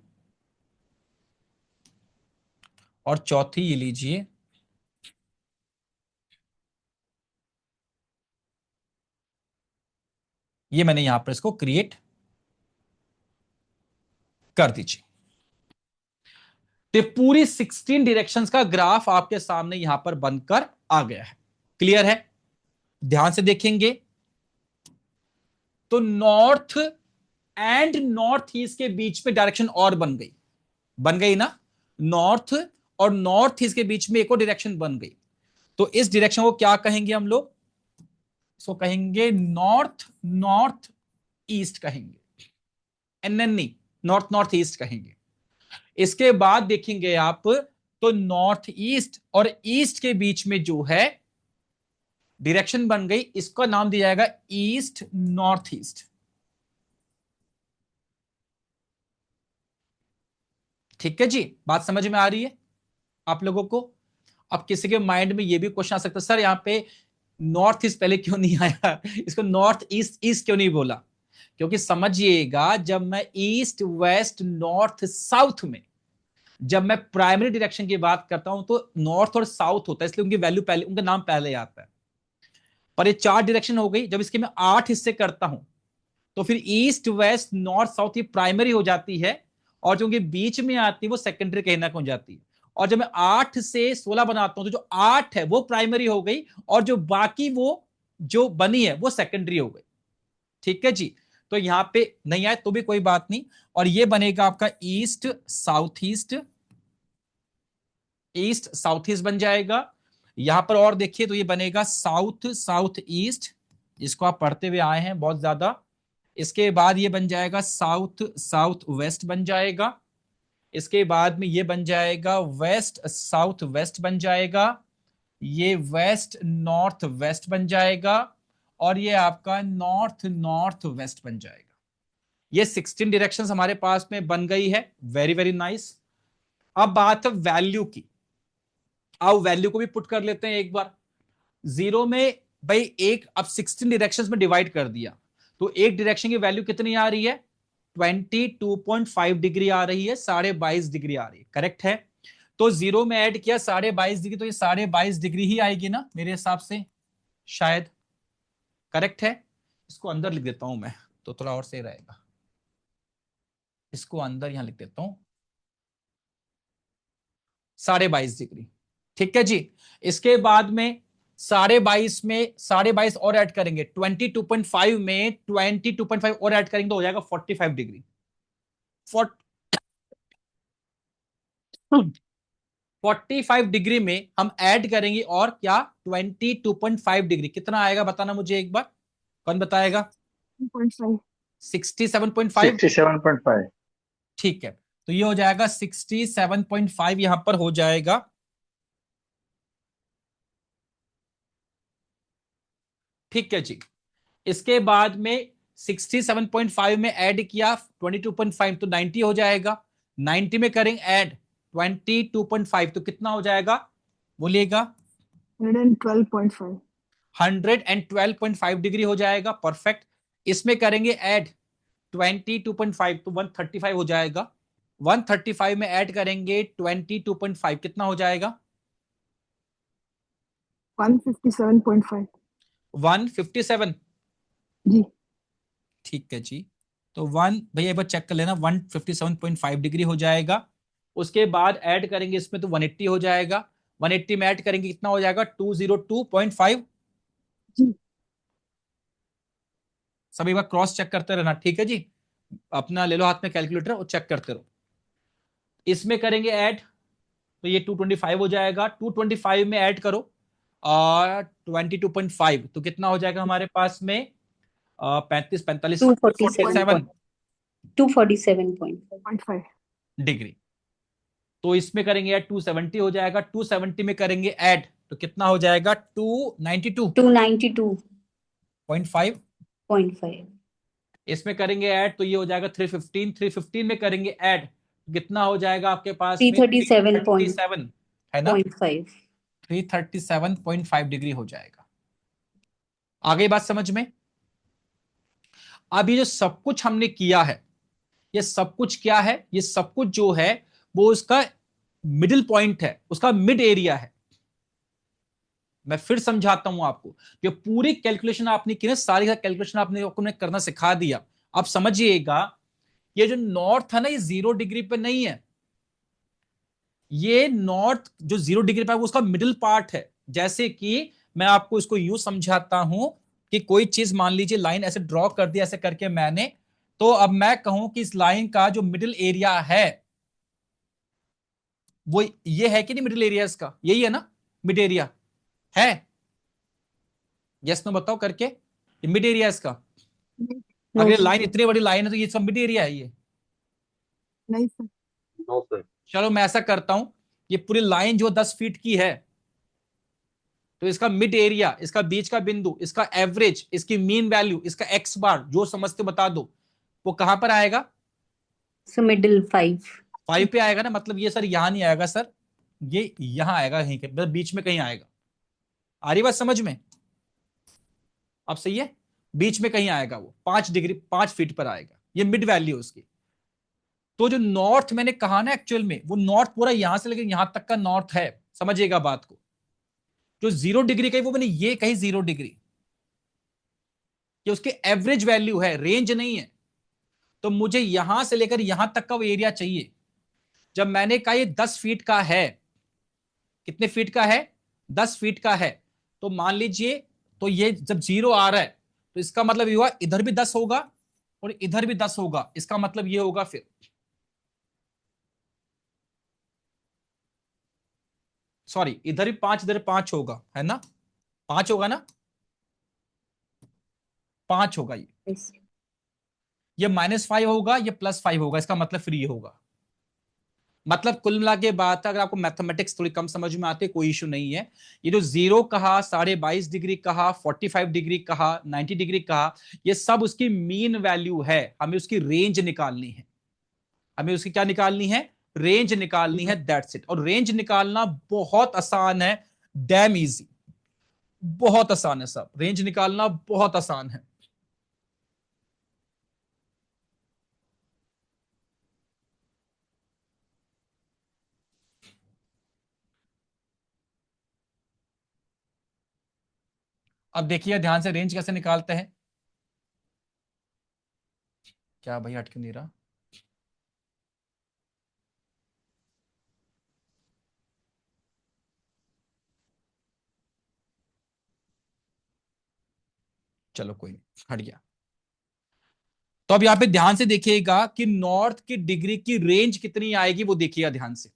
और चौथी ये लीजिए, ये मैंने यहां पर इसको क्रिएट कर दीजिए। तो पूरी 16 डायरेक्शंस का ग्राफ आपके सामने यहां पर बनकर आ गया है। क्लियर है, ध्यान से देखेंगे तो नॉर्थ एंड नॉर्थ ईस्ट के बीच में डायरेक्शन और बन गई, बन गई ना। नॉर्थ और नॉर्थ ईस्ट के बीच में एक और डायरेक्शन बन गई। तो इस डायरेक्शन को क्या कहेंगे हम लोग, इसको कहेंगे नॉर्थ नॉर्थ ईस्ट कहेंगे, एनएनई, नॉर्थ नॉर्थ ईस्ट कहेंगे। इसके बाद देखेंगे आप, तो नॉर्थ ईस्ट और ईस्ट के बीच में जो है डायरेक्शन बन गई, इसका नाम दिया जाएगा ईस्ट नॉर्थ ईस्ट। ठीक है जी, बात समझ में आ रही है आप लोगों को। अब किसी के माइंड में ये भी क्वेश्चन आ सकता है, सर यहाँ पे नॉर्थ ईस्ट पहले क्यों नहीं आया, इसको नॉर्थ ईस्ट ईस्ट क्यों नहीं बोला। क्योंकि समझिएगा, जब मैं ईस्ट वेस्ट नॉर्थ साउथ में, जब मैं प्राइमरी डायरेक्शन की बात करता हूं तो नॉर्थ और साउथ होता है, इसलिए उनकी वैल्यू पहले, उनका नाम पहले आता है। पर ये 4 डायरेक्शन हो गई, जब इसके मैं 8 हिस्से करता हूं, तो फिर ईस्ट वेस्ट नॉर्थ साउथ ये प्राइमरी हो जाती है, और जो उनके बीच में आती है वो सेकेंडरी कहना हो जाती है। और जब मैं 8 से 16 बनाता हूं, तो जो 8 है वो प्राइमरी हो गई, और जो बाकी वो जो बनी है वो सेकेंडरी हो गई। ठीक है जी। तो यहां पे नहीं आए तो भी कोई बात नहीं, और ये बनेगा आपका east south east, east south east बन जाएगा। यहां पर और देखिए तो ये बनेगा साउथ साउथ ईस्ट, इसको आप पढ़ते हुए आए हैं बहुत ज्यादा। इसके बाद ये बन जाएगा साउथ साउथ वेस्ट बन जाएगा। इसके बाद में ये बन जाएगा वेस्ट साउथ वेस्ट बन जाएगा। ये वेस्ट नॉर्थ वेस्ट बन जाएगा और ये आपका नॉर्थ नॉर्थ वेस्ट बन जाएगा। ये 16 डायरेक्शंस हमारे पास में बन गई है। Very very nice. अब बात है वैल्यू की। अब वैल्यू को भी पुट कर लेते हैं एक बार। जीरो में भाई एक, अब 16 डायरेक्शंस में डिवाइड कर दिया तो एक डायरेक्शन की वैल्यू कितनी आ रही है? 22.5 डिग्री आ रही है, 22.5 डिग्री आ रही है, करेक्ट है। तो जीरो में ऐड किया 22.5 डिग्री, तो ये 22.5 डिग्री ही आएगी ना मेरे हिसाब से, शायद, करेक्ट है। इसको अंदर लिख देता हूं मैं तो थोड़ा और सही रहेगा। इसको अंदर यहां लिख देता हूं, 22.5 डिग्री। ठीक है जी। इसके बाद में 22.5 में 22.5 और ऐड करेंगे, 22.5 में 22.5 और ऐड करेंगे तो हो जाएगा 45 डिग्री। 45 डिग्री में हम ऐड करेंगे और क्या, 22.5 डिग्री, कितना आएगा बताना मुझे एक बार, कौन बताएगा? 2.5। 67.5। 67.5। ठीक है, तो ये हो जाएगा 67.5 यहां पर हो जाएगा। ठीक है जी। इसके बाद में 67.5 में ऐड किया 22.5 तो 90 हो जाएगा। 90 में करेंगे ऐड 22.5 तो कितना हो जाएगा, बोलिएगा? 112.5। 112.5 डिग्री हो जाएगा, परफेक्ट। इसमें करेंगे ऐड 22.5 तो 135 हो जाएगा। 135 में ऐड करेंगे 22.5 कितना हो जाएगा? 157.5। 157। जी। ठीक है जी। तो भैया एक बार चेक कर लेना, 157.5 डिग्री हो जाएगा। उसके बाद ऐड करेंगे इसमें तो 180 हो जाएगा। 180 में ऐड करेंगे कितना हो जाएगा, 202.5। जी। सब एक बार क्रॉस चेक करते रहना, ठीक है जी। अपना ले लो हाथ में कैलकुलेटर और चेक करते रहो। इसमें करेंगे ऐड तो ये 225 हो जाएगा। 225 में ऐड करो और 22.5 तो कितना हो जाएगा हमारे पास में, 35 45 47 247.5। डिग्री। तो इसमें करेंगे ऐड 270 हो जाएगा। 270 में करेंगे ऐड तो कितना हो जाएगा, 292.5। 292.5। इसमें करेंगे ऐड तो ये हो जाएगा 315। 315 में करेंगे ऐड कितना हो जाएगा आपके पास में, 337 है ना, 337.5। 337.5 डिग्री हो जाएगा। आगे बात समझ में? अब ये जो सब कुछ हमने किया है, ये सब कुछ क्या है, ये सब कुछ जो है वो उसका मिडिल पॉइंट है, उसका मिड एरिया है। मैं फिर समझाता हूं आपको, ये पूरी कैलकुलेशन आपने की ना, सारी कैलकुलेशन आपने करना सिखा दिया। आप समझिएगा, ये जो नॉर्थ है ना, ये 0 डिग्री पे नहीं है। ये नॉर्थ जो 0 डिग्री पे है वो उसका मिडिल पार्ट है। जैसे कि मैं आपको इसको यूं समझाता हूं कि कोई चीज मान लीजिए लाइन ऐसे ड्रॉ कर दिया ऐसे करके मैंने, तो अब मैं कहूं कि इस लाइन का जो मिडिल एरिया है वो ये है कि नहीं, मिडिल एरिया इसका यही है ना, मिड एरिया है? यस नो बताओ करके, ये मिड एरिया इसका। नो अगर ये सर। लाइन इतनी बड़ी लाइन है तो ये सब मिड एरिया है ये। नहीं सर। No sir. चलो मैं ऐसा करता हूं, ये पूरी लाइन जो 10 फीट की है तो इसका मिड एरिया, इसका बीच का बिंदु, इसका एवरेज, इसकी मीन वैल्यू, इसका एक्स बार जो समझते बता दो, वो कहां पर आएगा? So middle 5। 5 पे आएगा ना, मतलब ये सर यहां नहीं आएगा सर, ये यहां आएगा, यहीं के मतलब बीच में कहीं आएगा। आ रही बात समझ में? अब सही है, बीच में कहीं आएगा वो, 5 डिग्री 5 फीट पर आएगा, ये मिड वैल्यू उसकी। तो जो नॉर्थ मैंने कहा ना, एक्चुअल में वो नॉर्थ पूरा यहां से लेकर यहां तक का नॉर्थ है, समझिएगा बात को। जो 0 डिग्री कही वो मैंने ये कही 0 डिग्री, कि उसकी एवरेज वैल्यू है, रेंज नहीं है। तो मुझे यहां से लेकर यहां तक का वो एरिया चाहिए। जब मैंने कहा ये 10 फीट का है, कितने फीट का है, 10 फीट का है, तो मान लीजिए, तो ये जब 0 आ रहा है तो इसका मतलब ये हुआ इधर भी 10 होगा और इधर भी 10 होगा। इसका मतलब ये होगा फिर, सॉरी, इधर भी 5 इधर 5 होगा, है ना, 5 होगा ना, 5 होगा ये -5 होगा, ये +5 होगा, इसका मतलब फिर ये होगा। मतलब कुल मिला के बात है, अगर आपको मैथमेटिक्स थोड़ी कम समझ में आती है कोई इशू नहीं है। ये जो 0 कहा, 22.5 डिग्री कहा, 45 डिग्री कहा, 90 डिग्री कहा, ये सब उसकी मीन वैल्यू है। हमें उसकी रेंज निकालनी है, हमें उसकी क्या निकालनी है, रेंज निकालनी है, दैट्स इट। और रेंज निकालना बहुत आसान है, डैम इजी, बहुत आसान है सब, रेंज निकालना बहुत आसान है। अब देखिए ध्यान से, रेंज कैसे निकालते हैं। क्या भाई हट क्यों नहीं रहा? चलो कोई नहीं, हट गया। तो अब यहां पे ध्यान से देखिएगा कि नॉर्थ की डिग्री की रेंज कितनी आएगी, वो देखिएगा ध्यान से।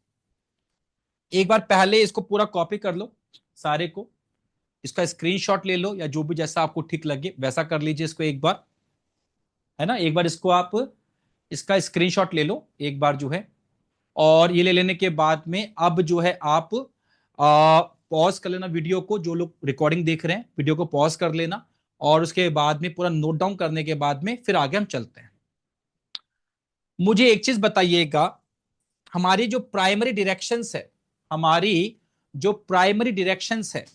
एक बार पहले इसको पूरा कॉपी कर लो सारे को, इसका स्क्रीनशॉट ले लो, या जो भी जैसा आपको ठीक लगे वैसा कर लीजिए इसको एक बार, है ना। एक बार इसको आप इसका स्क्रीनशॉट ले लो एक बार जो है, और ये ले लेने के बाद में अब जो है आप पॉज कर लेना वीडियो को, जो लोग रिकॉर्डिंग देख रहे हैं वीडियो को पॉज कर लेना, और उसके बाद में पूरा नोट डाउन करने के बाद में फिर आगे हम चलते हैं। मुझे एक चीज बताइएगा, हमारी जो प्राइमरी डायरेक्शंस है, हमारी जो प्राइमरी डायरेक्शंस है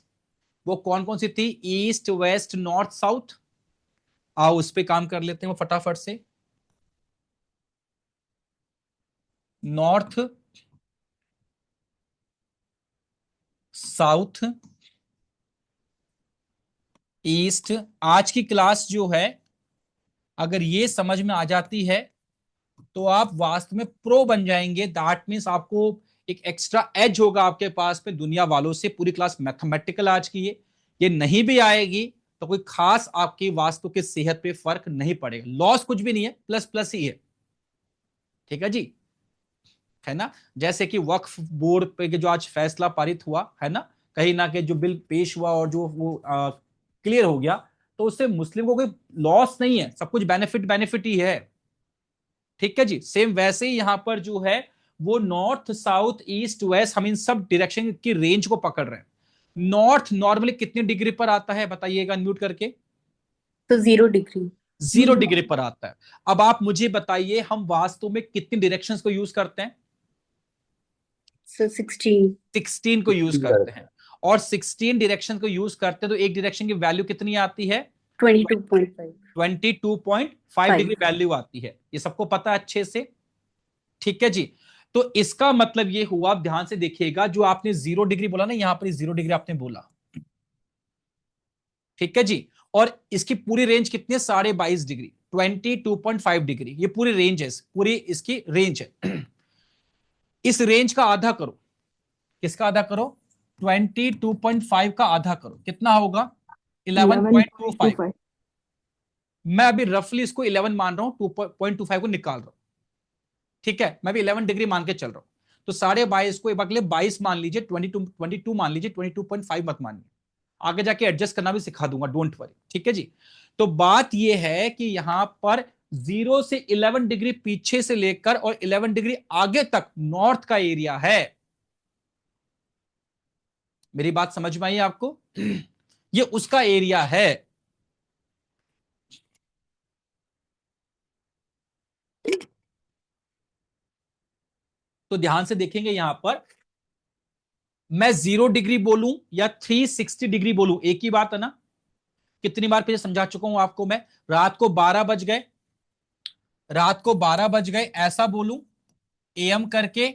वो कौन कौन सी थी, ईस्ट वेस्ट नॉर्थ साउथ। आओ उस पे काम कर लेते हैं वो फटाफट से। North, south, east. आज की क्लास जो है अगर ये समझ में आ जाती है तो आप वास्तव में प्रो बन जाएंगे। दैट मीन्स आपको एक एक्स्ट्रा एज होगा आपके पास में दुनिया वालों से। पूरी क्लास मैथमेटिकल आज की ये नहीं भी आएगी तो कोई खास आपकी वास्तु की सेहत पे फर्क नहीं पड़ेगा। लॉस कुछ भी नहीं है, प्लस प्लस ही है। ठीक है जी, है ना। जैसे कि वक्फ बोर्ड पे जो आज फैसला पारित हुआ है ना, कहीं ना कहीं जो बिल पेश हुआ और जो वो क्लियर हो गया, तो उससे मुस्लिम को कोई लॉस नहीं है, सब कुछ बेनिफिट बेनिफिट ही है। ठीक है जी। सेम वैसे ही यहां पर जो है वो नॉर्थ साउथ ईस्ट वेस्ट, हम इन सब डायरेक्शन की रेंज को पकड़ रहे हैं। नॉर्थ नॉर्मली कितनी डिग्री पर आता है बताइएगा म्यूट करके। तो 0 डिग्री। 0 डिग्री पर आता है। अब आप मुझे बताइए हम वास्तव में कितनी डायरेक्शंस को यूज करते हैं। So 16. 16 को यूज करते हैं, और 16 डायरेक्शन को यूज करते हैं तो एक डायरेक्शन की वैल्यू कितनी आती है, 22.5. 22.5 डिग्री 5. वैल्यू आती है। ये सबको पता है अच्छे से। ठीक है जी। तो इसका मतलब ये हुआ, आप ध्यान से देखिएगा, जो आपने 0 डिग्री बोला ना, यहां पर 0 डिग्री आपने बोला, ठीक है जी। और इसकी पूरी रेंज कितनी है, 22.5 डिग्री, 22.5 डिग्री, ये पूरी रेंज है, पूरी इसकी रेंज है। इस रेंज का आधा करो, किसका आधा करो, 22.5 का आधा करो, कितना होगा, 11.25। 11.25. मैं अभी रफली इसको 11 मान रहा हूं, 2.25 को निकाल रहा हूं। ठीक है, मैं भी 11 डिग्री मान के चल रहा हूं। तो 22.5 को एक बार के लिए 22 मान लीजिए, 22 मान लीजिए, 22.5 मत मानिए। आगे जाके एडजस्ट करना भी सिखा दूंगा, डोंट वरी। ठीक है जी। तो बात यह है कि यहां पर 0 से 11 डिग्री पीछे से लेकर और 11 डिग्री आगे तक नॉर्थ का एरिया है। मेरी बात समझ में आई आपको? ये उसका एरिया है। तो ध्यान से देखेंगे यहां पर, मैं 0 डिग्री बोलूं या 360 डिग्री बोलूं, एक ही बात है ना। कितनी बार पहले समझा चुका हूं आपको मैं। रात को 12 बज गए, रात को 12 बज गए ऐसा बोलूं एएम करके,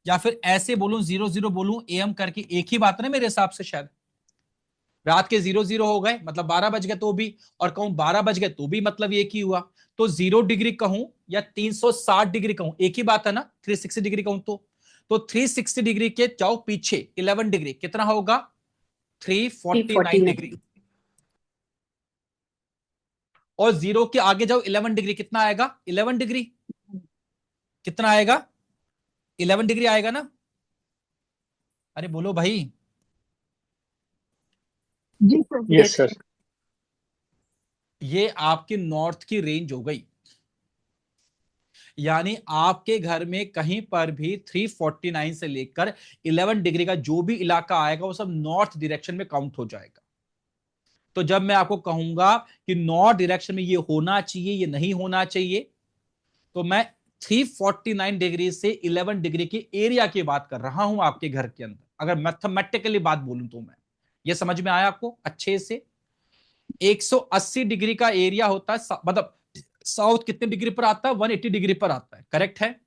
या फिर ऐसे बोलूं 00 बोलूं एएम करके, एक ही बात है ना मेरे हिसाब से शायद। रात के 00 हो गए मतलब 12 बज गए तो भी, और कहूं 12 बज गए तो भी मतलब एक ही हुआ। तो 0 डिग्री कहूं या 360 डिग्री कहूं, एक ही बात है ना। 360 डिग्री कहूं तो 360 डिग्री के जाओ पीछे 11 डिग्री, कितना होगा, 349 349. डिग्री। और 0 के आगे जाओ 11 डिग्री, कितना आएगा, 11 डिग्री, कितना आएगा, 11 डिग्री आएगा ना। अरे बोलो भाई। जी सर. Yes, sir. ये आपकी नॉर्थ की रेंज हो गई। यानी आपके घर में कहीं पर भी 349 से लेकर 11 डिग्री का जो भी इलाका आएगा वो सब नॉर्थ डायरेक्शन में काउंट हो जाएगा। तो जब मैं आपको कहूंगा कि नॉर्थ डायरेक्शन में ये होना चाहिए, ये नहीं होना चाहिए, तो मैं 349 डिग्री से 11 डिग्री के एरिया की बात कर रहा हूं आपके घर के अंदर। अगर मैथमेटिकली बात बोलूं तो मैं, ये समझ में आया आपको अच्छे से? 180 डिग्री का एरिया होता है, मतलब साउथ कितने डिग्री पर आता है? 180 डिग्री पर आता है, करेक्ट है?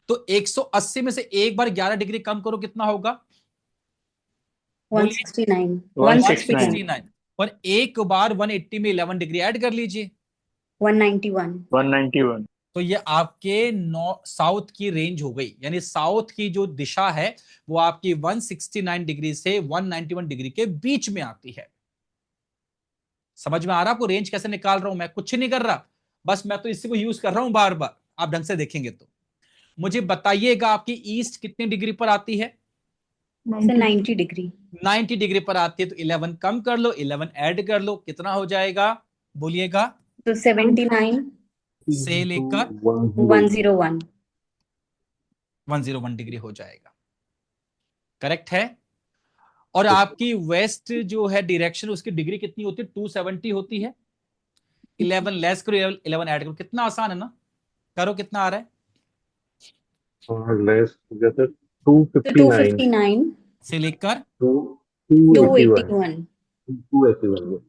तो 180 में से एक बार 11 डिग्री कम करो, कितना होगा? बोलिए। 169 169 169। और एक बार 180 में 11 डिग्री ऐड कर लीजिए, 191 191 तो ये आपके साउथ की रेंज हो गई। यानी साउथ की जो दिशा है वो आपकी 169 डिग्री से 191 डिग्री के बीच में आती है। समझ में आ रहा आपको रेंज कैसे निकाल रहा हूं? मैं कुछ नहीं कर रहा, बस मैं तो इसी को यूज कर रहा हूं बार बार, आप ढंग से देखेंगे तो। मुझे बताइएगा आपकी ईस्ट कितनी डिग्री पर आती है? 90 डिग्री 90 डिग्री पर आती है, तो 11 कम कर लो, 11 ऐड कर लो, कितना हो जाएगा? बोलिएगा। तो 79 से लेकर 101 101 डिग्री हो जाएगा, करेक्ट है? और आपकी वेस्ट जो है डायरेक्शन, उसकी डिग्री कितनी होती है? 270 होती है। 11 लेस करो, 11 ऐड करो, कितना आसान है ना? करो, कितना आ रहा है? लेस हो गया सर तो 259 259 से लेकर टू 281 281 281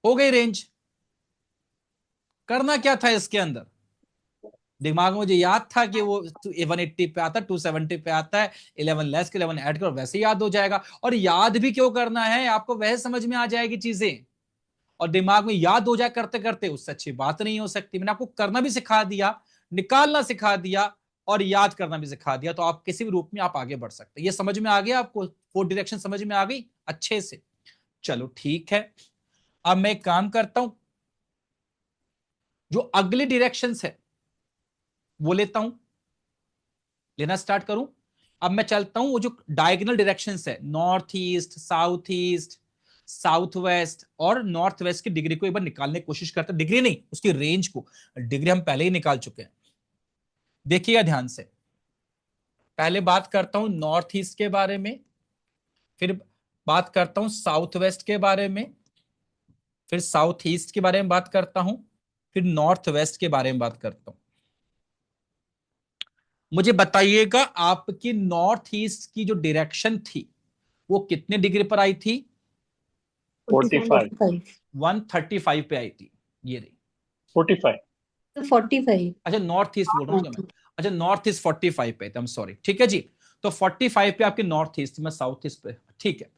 हो गई रेंज। करना क्या था इसके अंदर? दिमाग में मुझे याद था कि वो 180 पे आता है, 270 पे आता है, 11 लेस के 11 ऐड करो, वैसे याद हो जाएगा। और याद भी क्यों करना है आपको? वह समझ में आ जाएगी चीजें, और दिमाग में याद हो जाए करते करते, उससे अच्छी बात नहीं हो सकती। मैंने आपको करना भी सिखा दिया, निकालना सिखा दिया, और याद करना भी सिखा दिया, तो आप किसी भी रूप में आप आगे बढ़ सकते हैं। ये समझ में आ गया आपको? 4 डायरेक्शन समझ में आ गई अच्छे से? चलो ठीक है, अब मैं एक काम करता हूं, जो अगली डायरेक्शन है वो लेता हूं, लेना स्टार्ट करूं। अब मैं चलता हूं, वो जो डायगोनल डायरेक्शंस है, नॉर्थ ईस्ट, साउथ वेस्ट और नॉर्थ वेस्ट की डिग्री को एक बार निकालने की कोशिश करते हैं। डिग्री नहीं, उसकी रेंज को। डिग्री हम पहले ही निकाल चुके हैं, देखिएगा ध्यान से। पहले बात करता हूं नॉर्थ ईस्ट के बारे में, फिर बात करता हूं साउथ वेस्ट के बारे में, फिर साउथ ईस्ट के बारे में बात करता हूं, फिर नॉर्थ वेस्ट के बारे में बात करता हूं। मुझे बताइएगा आपकी नॉर्थ ईस्ट की जो डायरेक्शन थी वो कितने डिग्री पर आई थी? 45 135 पे आई थी, ये रही। 45 तो 45 अच्छा, नॉर्थ ईस्ट बोल रहा हूँ मैं। अच्छा, नॉर्थ ईस्ट 45 पे थे, सॉरी, ठीक है जी। तो 45 पे आपकी नॉर्थ ईस्ट, मैं साउथ ईस्ट पे, ठीक है।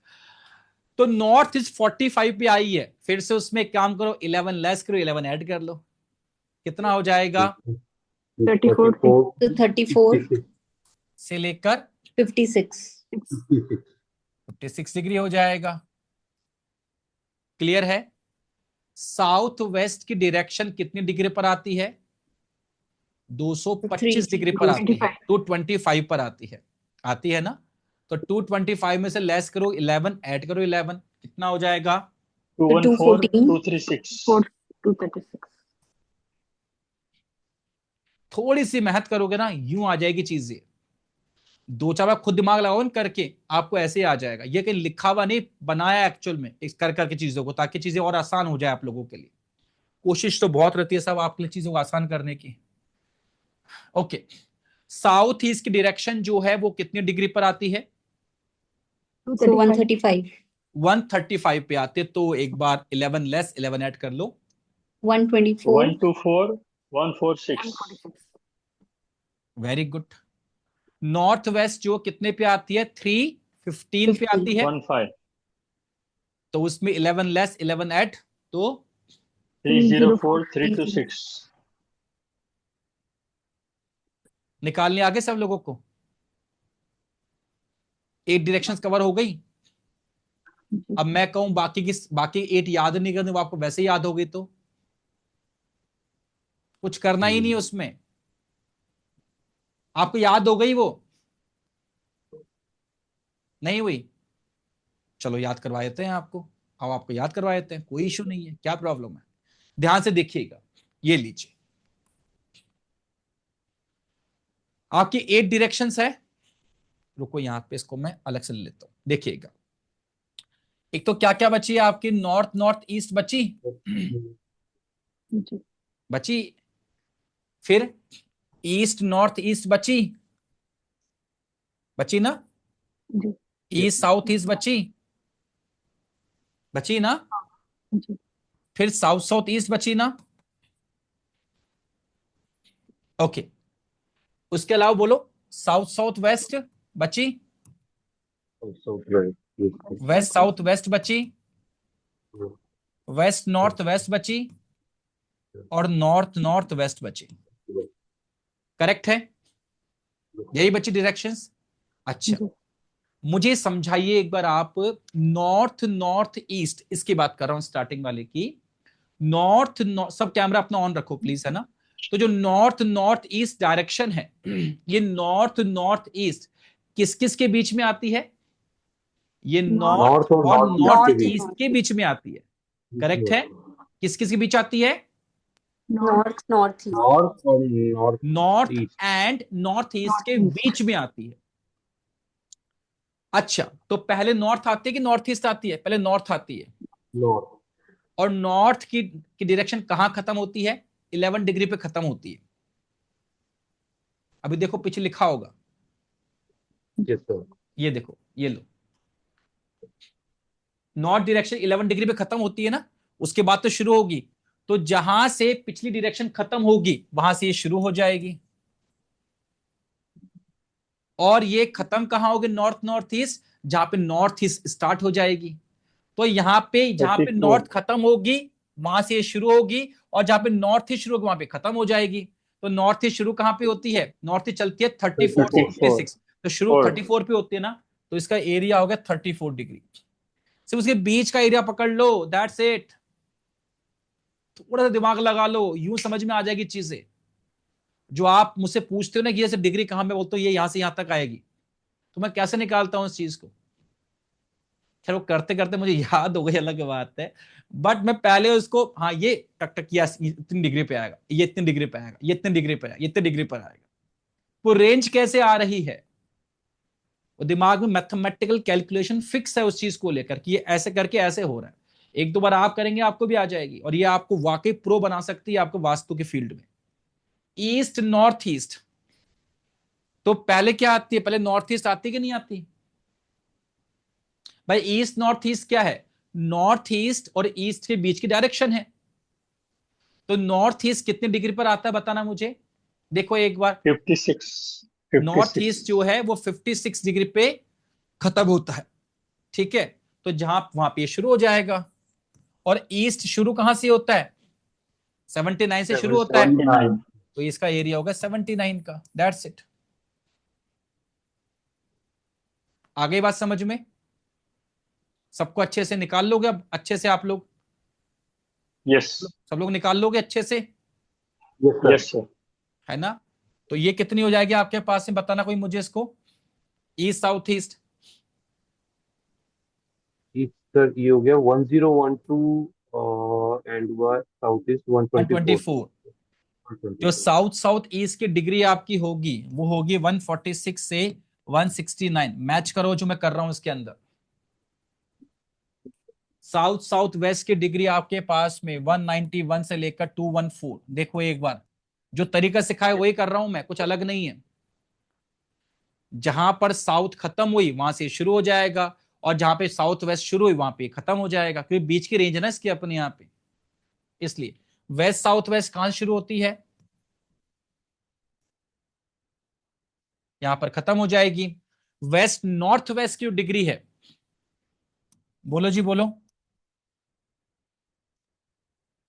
तो नॉर्थ ईस्ट 45 पे आई है, फिर से उसमें एक काम करो, 11 लेस करो, 11 ऐड कर लो, कितना हो जाएगा? 34 तो 34 से लेकर 56 56 डिग्री हो जाएगा। क्लियर है? साउथ वेस्ट की डायरेक्शन कितनी डिग्री पर आती है? 225 डिग्री पर आती है, 225 पर आती है ना? तो 225 में से लेस करो 11, ऐड करो 11, कितना हो जाएगा? 214 236 236 थोड़ी सी मेहनत करोगे ना, यूं आ जाएगी चीजें। दो चार बार खुद दिमाग लगाओ न करके, आपको ऐसे ही आ जाएगा। ये कहीं लिखा हुआ नहीं, बनाया एक्चुअल में इस कर करके चीजों को, ताकि चीजें और आसान हो जाए आप लोगों के लिए। कोशिश तो बहुत रहती है सब आपके लिए चीजों को आसान करने की। ओके, साउथ ईस्ट की डायरेक्शन जो है वो कितनी डिग्री पर आती है? so 135 135 पे आते, तो एक बार 11 लेस 11 ऐड कर लो, 124 124 146 वेरी गुड। नॉर्थ वेस्ट जो कितने पे आती है? 315 पे आती है, 15 तो उसमें 11 लेस 11 ऐड, तो 304 326 निकालने आगे सब लोगों को। 8 डायरेक्शंस कवर हो गई। अब मैं कहूं बाकी 8 याद नहीं करने, वो आपको वैसे ही याद हो गई, तो कुछ करना ही नहीं है उसमें, आपको याद हो गई वो, नहीं हुई? चलो याद करवा देते हैं आपको। अब आपको याद करवा देते हैं, कोई इशू नहीं है, क्या प्रॉब्लम है? ध्यान से देखिएगा, ये लीजिए, आपकी 8 डायरेक्शंस है। रुको यहां पे इसको मैं अलग से ले लेता हूं, देखिएगा। एक तो क्या क्या बची है आपकी, नॉर्थ नॉर्थ ईस्ट बची, जी बची। फिर ईस्ट नॉर्थ ईस्ट बची, बची ना। जी ईस्ट साउथ ईस्ट बची, बची ना। जी फिर साउथ साउथ ईस्ट बची ना। ओके, उसके अलावा बोलो, साउथ साउथ वेस्ट बची, वेस्ट साउथ वेस्ट बची, वेस्ट नॉर्थ वेस्ट बची, और नॉर्थ नॉर्थ वेस्ट बची। करेक्ट है, यही बची डायरेक्शंस। अच्छा, जी मुझे समझाइए एक बार आप, नॉर्थ नॉर्थ ईस्ट, इसकी बात कर रहा हूं स्टार्टिंग वाले की। नॉर्थ सब कैमरा अपना ऑन रखो प्लीज, है ना। तो जो नॉर्थ नॉर्थ ईस्ट डायरेक्शन है, ये नॉर्थ नॉर्थ ईस्ट किस किस के बीच में आती है? ये नॉर्थ नॉर्थ और और नॉर्थ ईस्ट नॉर्थ के नॉर्थ बीच। ईस्ट के बीच में आती है। करेक्ट है, किस किस के बीच आती है? North north east. नॉर्थ और north north east. And north east के North east. बीच में आती है। अच्छा, तो पहले नॉर्थ आती है कि नॉर्थ ईस्ट आती है? पहले नॉर्थ आती है। नॉर्थ। और नॉर्थ की डायरेक्शन कहां खत्म होती है? 11 डिग्री पे खत्म होती है। अभी देखो पीछे लिखा होगा, यस सर। ये देखो, ये लो, नॉर्थ डायरेक्शन 11 डिग्री पे खत्म होती है ना, उसके बाद तो शुरू होगी। तो जहां से पिछली डायरेक्शन खत्म होगी वहां से ये शुरू हो जाएगी, और ये खत्म कहां होगी? नॉर्थ नॉर्थ ईस्ट, जहां पे नॉर्थ ईस्ट स्टार्ट हो जाएगी। तो यहाँ पे जहां पे 34, नॉर्थ खत्म होगी वहां से ये शुरू होगी, और जहां पे नॉर्थ ईस्ट शुरू होगी वहां पे खत्म हो जाएगी। तो नॉर्थ ईस्ट शुरू कहां पे होती है? नॉर्थ ईस्ट चलती है 34 से 34। 56, तो शुरू 4 34 पे होती है ना। तो इसका एरिया हो गया 34 डिग्री। सिर्फ उसके बीच का एरिया पकड़ लो, दैट्स इट। थोड़ा सा दिमाग लगा लो, यूं समझ में आ जाएगी चीजें। जो आप मुझसे पूछते हो ना कि जैसे डिग्री कहां, मैं बोलता हूँ ये यहां से यहां तक आएगी, तो मैं कैसे निकालता हूं इस चीज को? खैर वो करते करते मुझे याद हो गई, अलग बात है। बट मैं पहले उसको, हाँ ये टक टक किया, इतनी डिग्री पे आएगा, ये इतनी डिग्री पे आएगा, ये इतनी डिग्री पे आएगा, ये इतनी डिग्री पर आएगा। वो रेंज कैसे आ रही है? वो दिमाग में मैथमेटिकल कैलकुलेशन फिक्स है उस चीज को लेकर कि ये ऐसे करके ऐसे हो रहा है। एक दो बार आप करेंगे आपको भी आ जाएगी, और ये आपको वाकई प्रो बना सकती है आपको वास्तु के फील्ड में। ईस्ट नॉर्थ ईस्ट, तो पहले क्या आती है? पहले नॉर्थ ईस्ट आती है कि नहीं आती? भाई ईस्ट नॉर्थ ईस्ट क्या है? नॉर्थ ईस्ट और ईस्ट के बीच की डायरेक्शन है। तो नॉर्थ ईस्ट कितने डिग्री पर आता है बताना मुझे, देखो एक बार। 56, नॉर्थ 56. ईस्ट जो है वो 56 डिग्री पे खत्म होता है, ठीक है। तो जहां वहां पे शुरू हो जाएगा, और ईस्ट शुरू कहां से होता है? 79 से शुरू होता है। 79. तो इसका एरिया होगा 79 का, दैट्स इट। आ गई बात समझ में? सबको अच्छे से निकाल लोगे अब, अच्छे से आप लोग, Yes. सब लोग निकाल लोगे अच्छे से, यस सर। Yes, sir. है ना। तो ये कितनी हो जाएगी आपके पास में, बताना कोई मुझे इसको, ईस्ट साउथ ईस्ट। सर ये हो गया 1012 एंड हुआ साउथ ईस्ट 124। 124। जो साउथ साउथ ईस्ट की डिग्री आपकी होगी वो होगी 146 से 169। मैच करो जो मैं कर रहा हूं इसके अंदर। साउथ साउथ वेस्ट की डिग्री आपके पास में 191 से लेकर 214। देखो एक बार, जो तरीका सिखाया वही कर रहा हूं मैं, कुछ अलग नहीं है। जहां पर साउथ खत्म हुई वहां से शुरू हो जाएगा, और जहां पे साउथ वेस्ट शुरू हुई वहां पे खत्म हो जाएगा, क्योंकि बीच की रेंज है ना इसकी अपने यहाँ पे। इसलिए वेस्ट साउथ वेस्ट कहां से शुरू होती है? यहां पर खत्म हो जाएगी। वेस्ट नॉर्थ वेस्ट की डिग्री है, बोलो जी बोलो,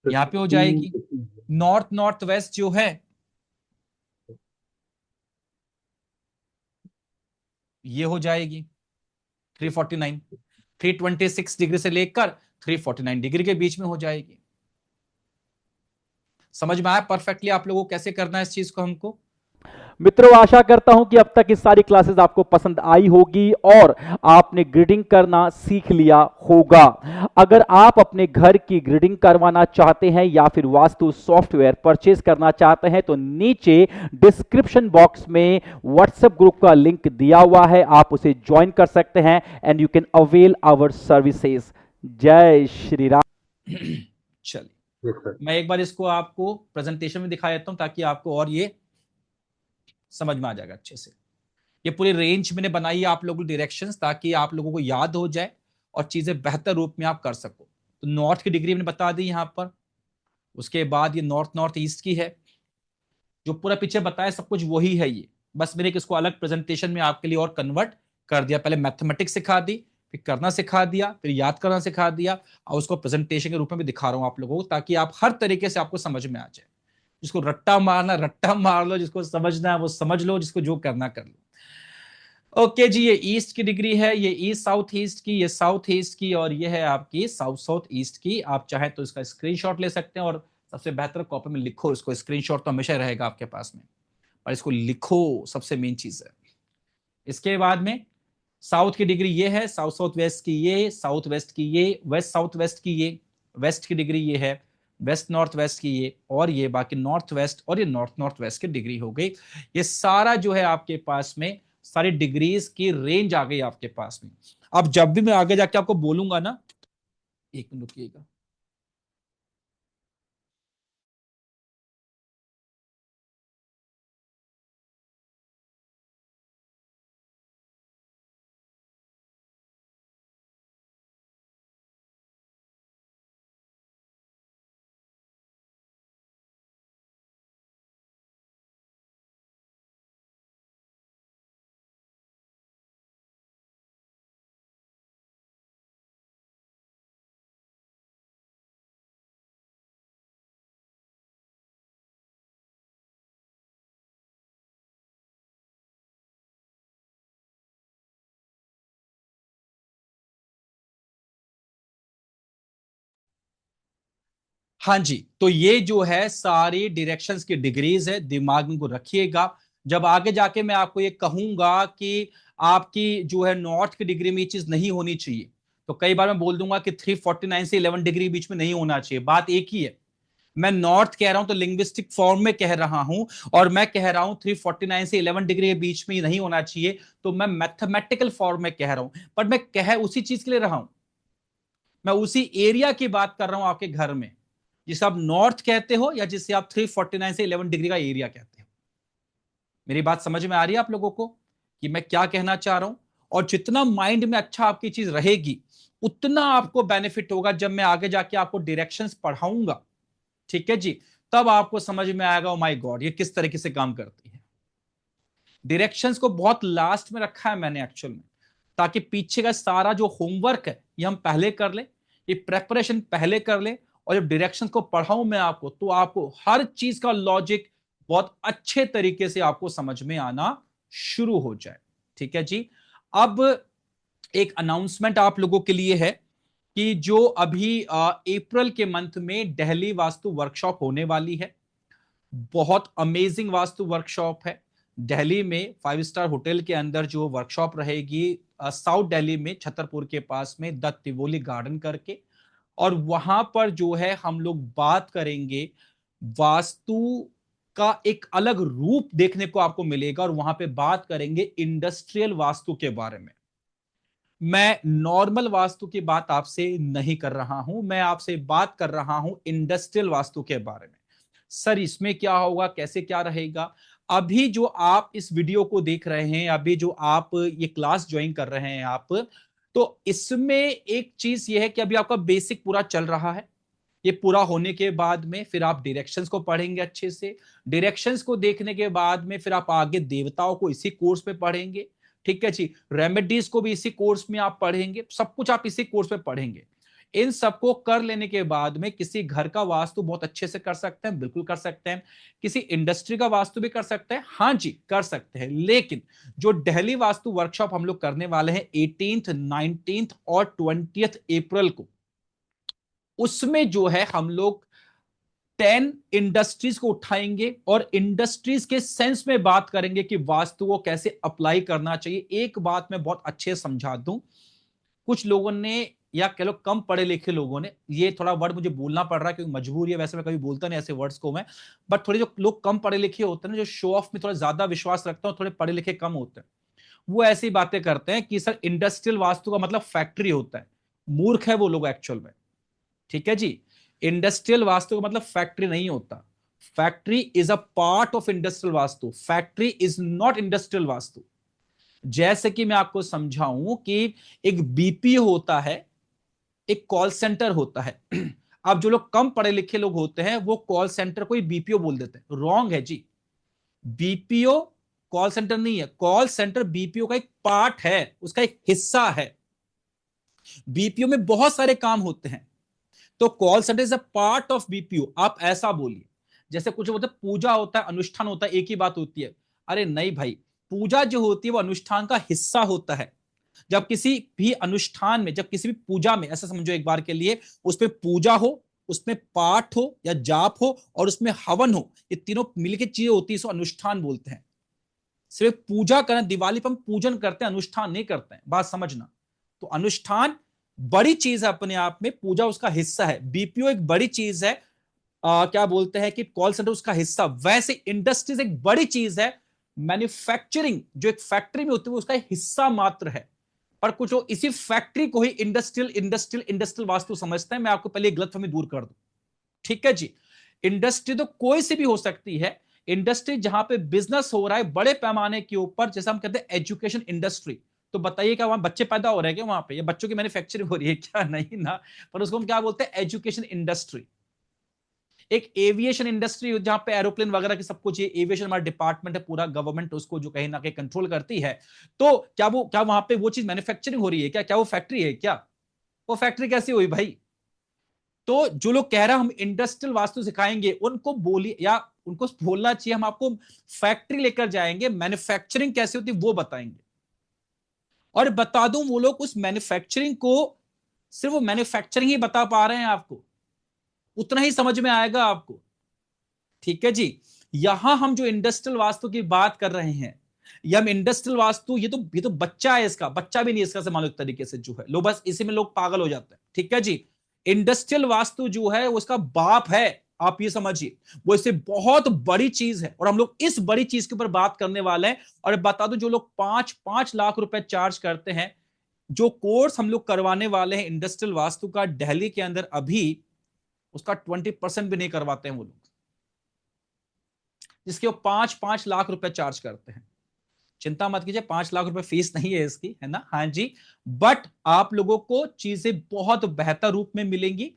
यहां पे हो जाएगी। नॉर्थ नॉर्थ वेस्ट जो है ये हो जाएगी 349। 326 डिग्री से लेकर 349 डिग्री के बीच में हो जाएगी। समझ में आया परफेक्टली आप लोगों को कैसे करना है इस चीज को हमको? मित्रों, आशा करता हूं कि अब तक इस सारी क्लासेस आपको पसंद आई होगी और आपने ग्रिडिंग करना सीख लिया होगा। अगर आप अपने घर की ग्रिडिंग करवाना चाहते हैं या फिर वास्तु सॉफ्टवेयर परचेज करना चाहते हैं तो नीचे डिस्क्रिप्शन बॉक्स में व्हाट्सएप ग्रुप का लिंक दिया हुआ है, आप उसे ज्वाइन कर सकते हैं and you can avail our services. जय श्री राम। चलिए, Yes, sir. मैं एक बार इसको आपको प्रेजेंटेशन में दिखा देता हूं ताकि आपको और ये समझ में आ जाएगा अच्छे से। ये पूरी रेंज मैंने बनाई है आप लोगों को डायरेक्शंस, ताकि आप लोगों को याद हो जाए और चीजें बेहतर रूप में आप कर सको। तो नॉर्थ की डिग्री मैंने बता दी यहां पर, उसके बाद ये नॉर्थ नॉर्थ ईस्ट की है, जो पूरा पीछे बताया सब कुछ वही है ये, बस मैंने इसको अलग प्रेजेंटेशन में आपके लिए और कन्वर्ट कर दिया। पहले मैथमेटिक्स सिखा दी, फिर करना सिखा दिया, फिर याद करना सिखा दिया, और उसको प्रेजेंटेशन के रूप में भी दिखा रहा हूं आप लोगों को, ताकि आप हर तरीके से आपको समझ में आ जाए। जिसको रट्टा मारना रट्टा मार लो, जिसको समझना है वो समझ लो, जिसको जो करना कर लो। ओके जी, ये ईस्ट की डिग्री है, ये ईस्ट साउथ ईस्ट की, ये साउथ ईस्ट की, और ये है आपकी साउथ साउथ ईस्ट की। आप चाहे तो इसका स्क्रीनशॉट ले सकते हैं, और सबसे बेहतर कॉपी में लिखो इसको। स्क्रीनशॉट तो हमेशा रहेगा आपके पास में, पर इसको लिखो, सबसे मेन चीज है। इसके बाद में साउथ की डिग्री ये है, साउथ साउथ वेस्ट की ये, साउथ वेस्ट की ये, वेस्ट साउथ वेस्ट की ये, वेस्ट की डिग्री ये है, वेस्ट नॉर्थ वेस्ट की ये, और ये बाकी नॉर्थ वेस्ट और ये नॉर्थ नॉर्थ वेस्ट की डिग्री हो गई। ये सारा जो है आपके पास में सारी डिग्रीज की रेंज आ गई आपके पास में। अब जब भी मैं आगे जाके आपको बोलूंगा ना, एक मिनट रुकिएगा। हाँ जी, तो ये जो है सारी डायरेक्शंस की डिग्रीज है, दिमाग में को रखिएगा। जब आगे जाके मैं आपको ये कहूंगा कि आपकी जो है नॉर्थ की डिग्री में ये चीज नहीं होनी चाहिए, तो कई बार मैं बोल दूंगा कि 349 से 11 डिग्री बीच में नहीं होना चाहिए। बात एक ही है, मैं नॉर्थ कह रहा हूं तो लिंग्विस्टिक फॉर्म में कह रहा हूं, और मैं कह रहा हूं 349 से 11 डिग्री के बीच में ही नहीं होना चाहिए, तो मैं मैथमेटिकल फॉर्म में कह रहा हूं। पर मैं कह उसी चीज के लिए रहा हूं, मैं उसी एरिया की बात कर रहा हूं आपके घर में, जिसे आप नॉर्थ कहते हो या जिसे आप 349 से 11 डिग्री का एरिया कहते हो। मेरी बात समझ में आ रही है आप लोगों को कि मैं क्या कहना चाह रहा हूं? और जितना माइंड में अच्छा आपकी चीज रहेगी, उतना आपको बेनिफिट होगा जब मैं आगे जाके आपको डायरेक्शंस पढ़ाऊंगा। ठीक है जी, तब आपको समझ में आएगा, ओ माय गॉड, ये किस तरीके से काम करती है। डायरेक्शंस को बहुत लास्ट में रखा है मैंने एक्चुअल में, ताकि पीछे का सारा जो होमवर्क है ये हम पहले कर ले, ये प्रेपरेशन पहले कर ले, और जब डायरेक्शंस को पढ़ाऊं मैं आपको, तो आपको हर चीज का लॉजिक बहुत अच्छे तरीके से आपको समझ में आना शुरू हो जाए। ठीक है जी। अब एक अनाउंसमेंट आप लोगों के लिए है कि जो अभी अप्रैल के मंथ में दिल्ली वास्तु वर्कशॉप होने वाली है। बहुत अमेजिंग वास्तु वर्कशॉप है। दिल्ली में 5 स्टार होटल के अंदर जो वर्कशॉप रहेगी, साउथ दिल्ली में छतरपुर के पास में द तिवोली गार्डन करके, और वहां पर जो है हम लोग बात करेंगे वास्तु का एक अलग रूप देखने को आपको मिलेगा, और वहां पे बात करेंगे इंडस्ट्रियल वास्तु के बारे में। मैं नॉर्मल वास्तु की बात आपसे नहीं कर रहा हूं, मैं आपसे बात कर रहा हूं इंडस्ट्रियल वास्तु के बारे में। सर इसमें क्या होगा, कैसे क्या रहेगा? अभी जो आप इस वीडियो को देख रहे हैं, अभी जो आप ये क्लास ज्वाइन कर रहे हैं आप, तो इसमें एक चीज ये है कि अभी आपका बेसिक पूरा चल रहा है। ये पूरा होने के बाद में फिर आप डायरेक्शंस को पढ़ेंगे अच्छे से। डायरेक्शंस को देखने के बाद में फिर आप आगे देवताओं को इसी कोर्स में पढ़ेंगे। ठीक है जी, रेमेडीज को भी इसी कोर्स में आप पढ़ेंगे, सब कुछ आप इसी कोर्स में पढ़ेंगे। इन सबको कर लेने के बाद में किसी घर का वास्तु बहुत अच्छे से कर सकते हैं, बिल्कुल कर सकते हैं। किसी इंडस्ट्री का वास्तु भी कर सकते हैं, हाँ जी कर सकते हैं। लेकिन जो दिल्ली वास्तु वर्कशॉप हम लोग करने वाले हैं 18th, 19th और 20th अप्रैल को, उसमें जो है हम लोग 10 इंडस्ट्रीज को उठाएंगे और इंडस्ट्रीज के सेंस में बात करेंगे कि वास्तु को कैसे अप्लाई करना चाहिए। एक बात मैं बहुत अच्छे से समझा दूं, कुछ लोगों ने या कह लो कम पढ़े लिखे लोगों ने, ये थोड़ा वर्ड मुझे बोलना पड़ रहा है क्योंकि मजबूरी है, वैसे मैं कभी बोलता नहीं ऐसे वर्ड्स को मैं, बट थोड़े जो लोग कम पढ़े लिखे होते हैं ना, जो शो ऑफ में थोड़ा ज्यादा विश्वास रखते हैं, थोड़े पढ़े लिखे कम होते हैं, वो ऐसी बातें करते हैं कि सर इंडस्ट्रियल वास्तु का मतलब फैक्ट्री होता है। मूर्ख है वो लोग एक्चुअल में, ठीक है जी। इंडस्ट्रियल वास्तु का मतलब फैक्ट्री नहीं होता। Factory is a part of industrial vastu, factory is not industrial vastu. जैसे कि मैं आपको समझाऊं कि एक बीपीओ होता है, एक कॉल सेंटर होता है। अब जो लोग कम पढ़े लिखे लोग होते हैं वो कॉल सेंटर को ही बीपीओ बोल देते हैं, रॉन्ग है जी। बीपीओ कॉल सेंटर नहीं है, कॉल सेंटर बीपीओ का एक पार्ट है, उसका एक हिस्सा है। बीपीओ में बहुत सारे काम होते हैं, तो call centre is a part of BPO. आप ऐसा बोलिए, जैसे कुछ बोलते हैं पूजा होता है, अनुष्ठान होता है, एक ही बात होती है। अरे नहीं भाई, पूजा जो होती है वो अनुष्ठान का हिस्सा होता है। जब किसी भी अनुष्ठान में, जब किसी भी पूजा में, ऐसा समझो एक बार के लिए, उसमें पूजा हो, उसमें पाठ हो या जाप हो और उसमें हवन हो, ये तीनों मिलकर चीजें होती है, इसको अनुष्ठान बोलते हैं। सिर्फ पूजा करना, दिवाली पर हम पूजन करते हैं, अनुष्ठान नहीं करते हैं, बात समझना। तो अनुष्ठान बड़ी चीज है अपने आप में, पूजा उसका हिस्सा है। बीपीओ एक बड़ी चीज है, क्या बोलते हैं कि कॉल सेंटर उसका हिस्सा। वैसे इंडस्ट्रीज एक बड़ी चीज है, मैन्युफैक्चरिंग जो एक फैक्ट्री में होती है वो उसका हिस्सा मात्र है। पर कुछ लोग इसी फैक्ट्री को ही इंडस्ट्रियल वास्तु समझते हैं। मैं आपको पहले गलतफहमी दूर कर दूं, ठीक है जी। इंडस्ट्री तो कोई सी भी हो सकती है। इंडस्ट्री जहां पे बिजनेस हो रहा है बड़े पैमाने के ऊपर, जैसे हम कहते हैं एजुकेशन इंडस्ट्री, तो बताइए क्या वहां बच्चे पैदा हो रहे हैं क्या वहां पे, या बच्चों की मैन्युफैक्चरिंग हो रही है क्या? नहीं ना। पर उसको हम क्या बोलते हैं? Education industry. एक एविएशन इंडस्ट्री जहां पे एरोप्लेन वगैरह की सब कुछ, ये एविएशन हमारा डिपार्टमेंट है, पूरा गवर्नमेंट उसको जो कहीं ना कहीं कंट्रोल करती है। तो क्या वहां पे वो चीज मैन्युफैक्चरिंग हो रही है क्या? वो फैक्ट्री है क्या? वो फैक्ट्री कैसी हुई भाई? तो जो लोग कह रहे हैं हम इंडस्ट्रियल वास्तु सिखाएंगे, उनको बोलिए, या उनको बोलना चाहिए हम आपको फैक्ट्री लेकर जाएंगे, मैन्युफैक्चरिंग कैसे होती है वो बताएंगे। और बता दूं, वो लोग उस मैन्युफैक्चरिंग को सिर्फ वो मैन्युफैक्चरिंग ही बता पा रहे हैं, आपको उतना ही समझ में आएगा आपको, ठीक है जी। यहां हम जो इंडस्ट्रियल वास्तु की बात कर रहे हैं, ये हम इंडस्ट्रियल वास्तु, ये तो बच्चा है, इसका बच्चा भी नहीं इसका से मानो एक तरीके से जो है, लो बस इसी में लोग पागल हो जाते हैं, ठीक है जी। इंडस्ट्रियल वास्तु जो है वो उसका बाप है, आप ये समझिए, वो इससे बहुत बड़ी चीज है। और हम लोग इस बड़ी चीज के ऊपर बात करने वाले हैं। और बता दो, जो लोग 5-5 लाख रुपए चार्ज करते हैं, जो कोर्स हम लोग करवाने वाले हैं इंडस्ट्रियल वास्तु का दिल्ली के अंदर, अभी उसका 20% भी नहीं करवाते हैं वो लोग, जिसके वो 5-5 लाख रुपए चार्ज करते हैं। चिंता मत कीजिए, 5 लाख रुपए फीस नहीं है इसकी, है ना, हाँ जी। बट आप लोगों को चीजें बहुत बेहतर रूप में मिलेंगी।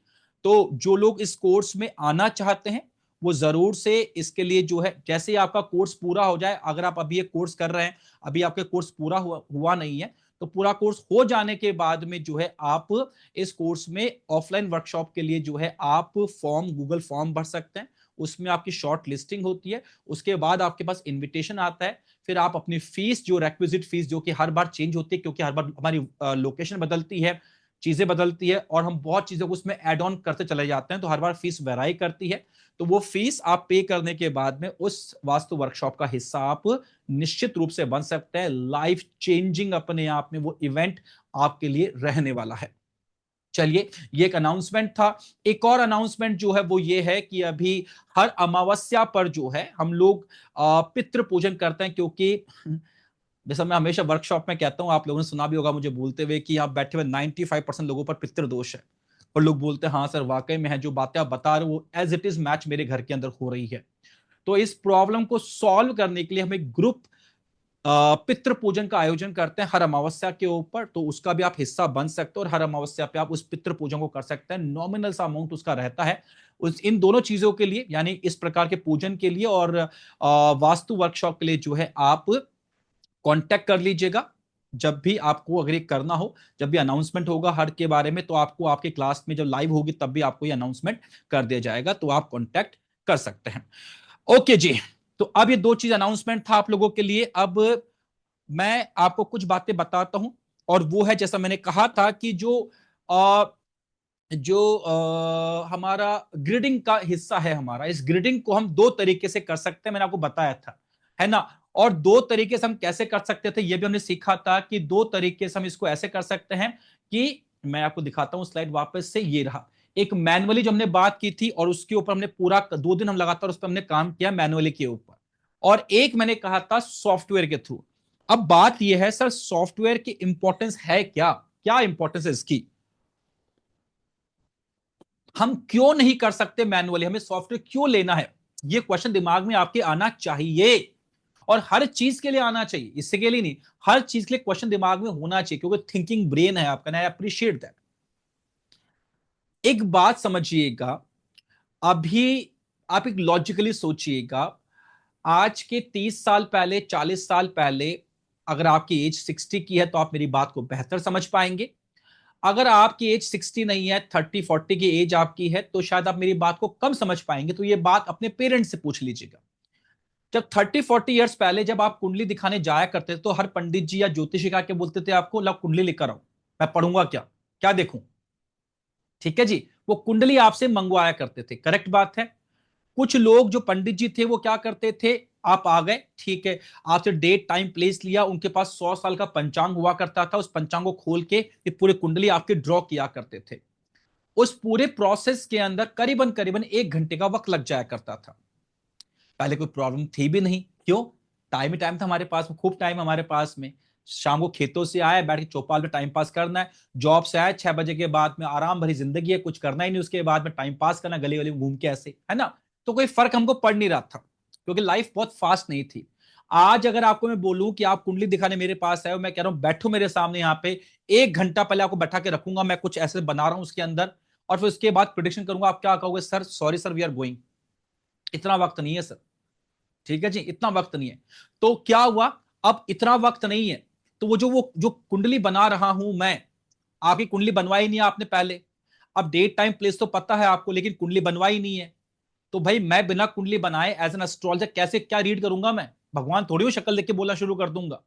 तो जो लोग इस कोर्स में आना चाहते हैं वो जरूर से इसके लिए जो है, जैसे ही आपका कोर्स पूरा हो जाए, अगर आप अभी ये कोर्स कर रहे हैं, अभी आपके कोर्स पूरा हुआ नहीं है, तो पूरा कोर्स हो जाने के बाद में जो है आप इस कोर्स में ऑफलाइन वर्कशॉप के लिए जो है आप गूगल फॉर्म भर सकते हैं। उसमें आपकी शॉर्ट लिस्टिंग होती है, उसके बाद आपके पास इन्विटेशन आता है। फिर आप अपनी फीस, जो रेक्विजिट फीस, जो कि हर बार चेंज होती है क्योंकि हर बार हमारी लोकेशन बदलती है, चीजें बदलती है, और हम बहुत चीजों को उसमें ऐड ऑन करते चले जाते हैं, तो हर बार फीस वेराई करती है। तो वो फीस आप पे करने के बाद में उस वास्तु वर्कशॉप का हिस्सा आप निश्चित रूप से बन सकते हैं। लाइफ चेंजिंग अपने आप में वो इवेंट आपके लिए रहने वाला है। चलिए, ये एक अनाउंसमेंट था। एक और अनाउंसमेंट जो है वो ये है कि अभी हर अमावस्या पर जो है हम लोग पितृ पूजन करते हैं, क्योंकि जैसा मैं हमेशा वर्कशॉप में कहता हूं, आप लोगों ने सुना भी होगा मुझे बोलते हुए कि यहाँ बैठे हुए 95% लोगों पर पितृ दोष है। और लोग बोलते हैं हाँ सर वाकई में है, जो बातें आप बता रहे हो वो एज इट इज मैच मेरे घर के अंदर हो रही है। तो इस प्रॉब्लम को सॉल्व करने के लिए हम एक ग्रुप पितृ पूजन का आयोजन करते हैं हर अमावस्या के ऊपर। तो उसका भी आप हिस्सा बन सकते हो, और हर अमावस्या पे आप उस पितृ पूजन को कर सकते हैं। नॉमिनल सा अमाउंट उसका रहता है। इन दोनों चीजों के लिए, यानी इस प्रकार के पूजन के लिए और वास्तु वर्कशॉप के लिए जो है आप कांटेक्ट कर लीजिएगा। जब भी आपको अगर ये करना हो, जब भी अनाउंसमेंट होगा हर के बारे में, तो आपको आपके क्लास में जब लाइव होगी तब भी आपको ये अनाउंसमेंट कर दिया जाएगा, तो आप कांटेक्ट कर सकते हैं। ओके जी, तो अब ये 2 चीज अनाउंसमेंट था आप लोगों के लिए। अब मैं आपको कुछ बातें बताता हूं, और वो है, जैसा मैंने कहा था कि जो जो हमारा ग्रिडिंग का हिस्सा है हमारा, इस ग्रिडिंग को हम दो तरीके से कर सकते हैं, मैंने आपको बताया था, है ना। और दो तरीके से हम कैसे कर सकते थे ये भी हमने सीखा था कि दो तरीके से हम इसको ऐसे कर सकते हैं कि मैं आपको दिखाता हूं स्लाइड वापस से, ये रहा एक मैनुअली जो हमने बात की थी और उसके ऊपर हमने पूरा 2 दिन हम लगातार उस पर हमने काम किया मैनुअली के ऊपर, और एक मैंने कहा था सॉफ्टवेयर के थ्रू। अब बात यह है सर सॉफ्टवेयर की इंपॉर्टेंस है क्या, क्या इंपॉर्टेंस है इसकी, हम क्यों नहीं कर सकते मैनुअली, हमें सॉफ्टवेयर क्यों लेना है, ये क्वेश्चन दिमाग में आपके आना चाहिए, और हर चीज के लिए आना चाहिए, इससे के लिए नहीं, हर चीज के लिए क्वेश्चन दिमाग में होना चाहिए, क्योंकि थिंकिंग ब्रेन है आपका, आई अप्रिशिएट दैट। एक बात समझिएगा, अभी आप एक लॉजिकली सोचिएगा, आज के 30 साल पहले 40 साल पहले अगर आपकी एज 60 की है तो आप मेरी बात को बेहतर समझ पाएंगे, अगर आपकी एज 60 नहीं है 30-40 की एज आपकी है तो शायद आप मेरी बात को कम समझ पाएंगे, तो ये बात अपने पेरेंट्स से पूछ लीजिएगा। जब 30-40 ईयर्स पहले जब आप कुंडली दिखाने जाया करते थे तो हर पंडित जी या ज्योतिषी का के बोलते थे आपको ला कुंडली लेकर आओ, मैं पढ़ूंगा क्या, क्या देखूं, ठीक है जी, वो कुंडली आपसे मंगवाया करते थे, करेक्ट बात है। कुछ लोग जो पंडित जी थे वो क्या करते थे, आप आ गए ठीक है, आपसे डेट टाइम प्लेस लिया, उनके पास 100 साल का पंचांग हुआ करता था, उस पंचांग को खोल के ये पूरे कुंडली आपके ड्रॉ किया करते थे, उस पूरे प्रोसेस के अंदर करीबन करीबन 1 घंटे का वक्त लग जाया करता था। पहले कोई प्रॉब्लम थी भी नहीं, क्यों, टाइम ही टाइम था हमारे पास में, खूब टाइम हमारे पास में, शाम को खेतों से आए बैठ के चौपाल में टाइम पास करना है, जॉब से आए 6 बजे के बाद में आराम भरी जिंदगी है, कुछ करना ही नहीं, उसके बाद में टाइम पास करना गली गली में घूम के ऐसे, है ना। तो कोई फर्क हमको पड़ नहीं रहा था क्योंकि लाइफ बहुत फास्ट नहीं थी। आज अगर आपको मैं बोलूं कि आप कुंडली दिखाने मेरे पास आए, मैं कह रहा हूं बैठो मेरे सामने यहाँ पे, 1 घंटा पहले आपको बैठा के रखूंगा, मैं कुछ ऐसे बना रहा हूं उसके अंदर, और फिर उसके बाद प्रिडिक्शन करूंगा, आप क्या कहोगे, sir sorry sir we are going, इतना वक्त नहीं है सर, ठीक है जी, इतना वक्त नहीं है। तो क्या हुआ, अब इतना वक्त नहीं है, तो वो जो कुंडली बना रहा हूं मैं, आपकी कुंडली बनवाई नहीं है आपने पहले, अब डेट टाइम प्लेस तो पता है आपको लेकिन कुंडली बनवाई नहीं है, तो भाई मैं बिना कुंडली बनाए एज एन एस्ट्रोलॉजर कैसे क्या रीड करूंगा, मैं भगवान थोड़ी हूं शक्ल देख के बोलना शुरू कर दूंगा,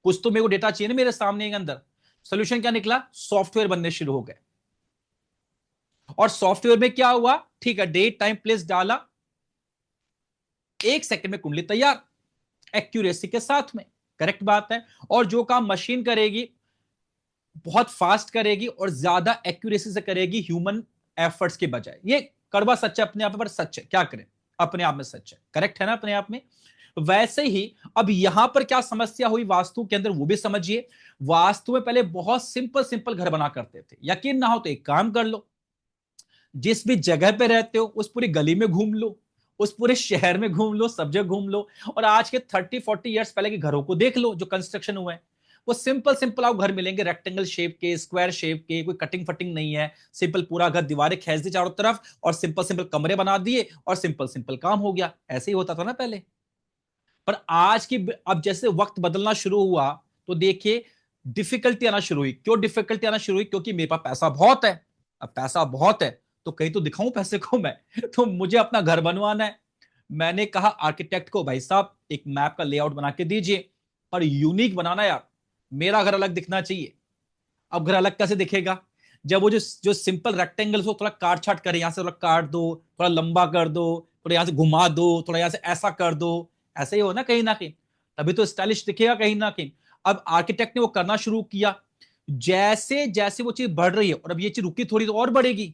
कुछ तो मेरे को डेटा चाहिए ना मेरे सामने के अंदर। सोल्यूशन क्या निकला, सॉफ्टवेयर बनने शुरू हो गए, और सॉफ्टवेयर में क्या हुआ, ठीक है डेट टाइम प्लेस डाला, 1 सेकंड में कुंडली तैयार, एक्यूरेसी के साथ में, करेक्ट बात है। और जो काम मशीन करेगी बहुत फास्ट करेगी और ज्यादा एक्यूरेसी से करेगी ह्यूमन एफर्ट्स के बजाय, ये कड़वा सच है अपने आप में, पर सच है, क्या करें, अपने आप में सच है, करेक्ट है ना अपने आप में। वैसे ही अब यहां पर क्या समस्या हुई वास्तु के अंदर वो भी समझिए, वास्तु में पहले बहुत सिंपल सिंपल घर बना करते थे, यकीन ना हो तो एक काम कर लो, जिस भी जगह पे रहते हो उस पूरी गली में घूम लो, उस पूरे शहर में घूम लो, सब जगह घूम लो, और आज के 30-40 ईयर्स पहले के घरों को देख लो जो कंस्ट्रक्शन हुए हैं, वो सिंपल सिंपल आपको घर मिलेंगे, रेक्टेंगल शेप के, स्क्वायर शेप के, कोई कटिंग फटिंग नहीं है, सिंपल पूरा घर दीवारें खींच दी चारों तरफ और सिंपल सिंपल कमरे बना दिए और सिंपल सिंपल काम हो गया, ऐसे ही होता था ना पहले। पर आज की अब जैसे वक्त बदलना शुरू हुआ तो देखिए डिफिकल्टी आना शुरू हुई, क्यों डिफिकल्टी आना शुरू हुई, क्योंकि मेरे पास पैसा बहुत है, अब पैसा बहुत है तो कहीं तो दिखाऊं पैसे को मैं, तो मुझे अपना घर बनवाना है। मैंने कहा आर्किटेक्ट को भाई साहब एक मैप का लेआउट बना के दीजिए, पर यूनिक बनाना यार, मेरा घर अलग दिखना चाहिए। अब घर अलग कैसे दिखेगा, जब वो जो जो सिंपल रेक्टेंगल को थोड़ा काट छाट करे, यहां से थोड़ा काट दो, थोड़ा लंबा कर दो, थोड़ा यहां से घुमा दो, थोड़ा यहां से ऐसा कर दो, ऐसे ही हो ना कहीं, तभी तो स्टाइलिश दिखेगा कहीं ना कहीं। अब आर्किटेक्ट ने वो करना शुरू किया, जैसे जैसे वो चीज बढ़ रही है, और अब ये चीज रुकी थोड़ी तो और बढ़ेगी,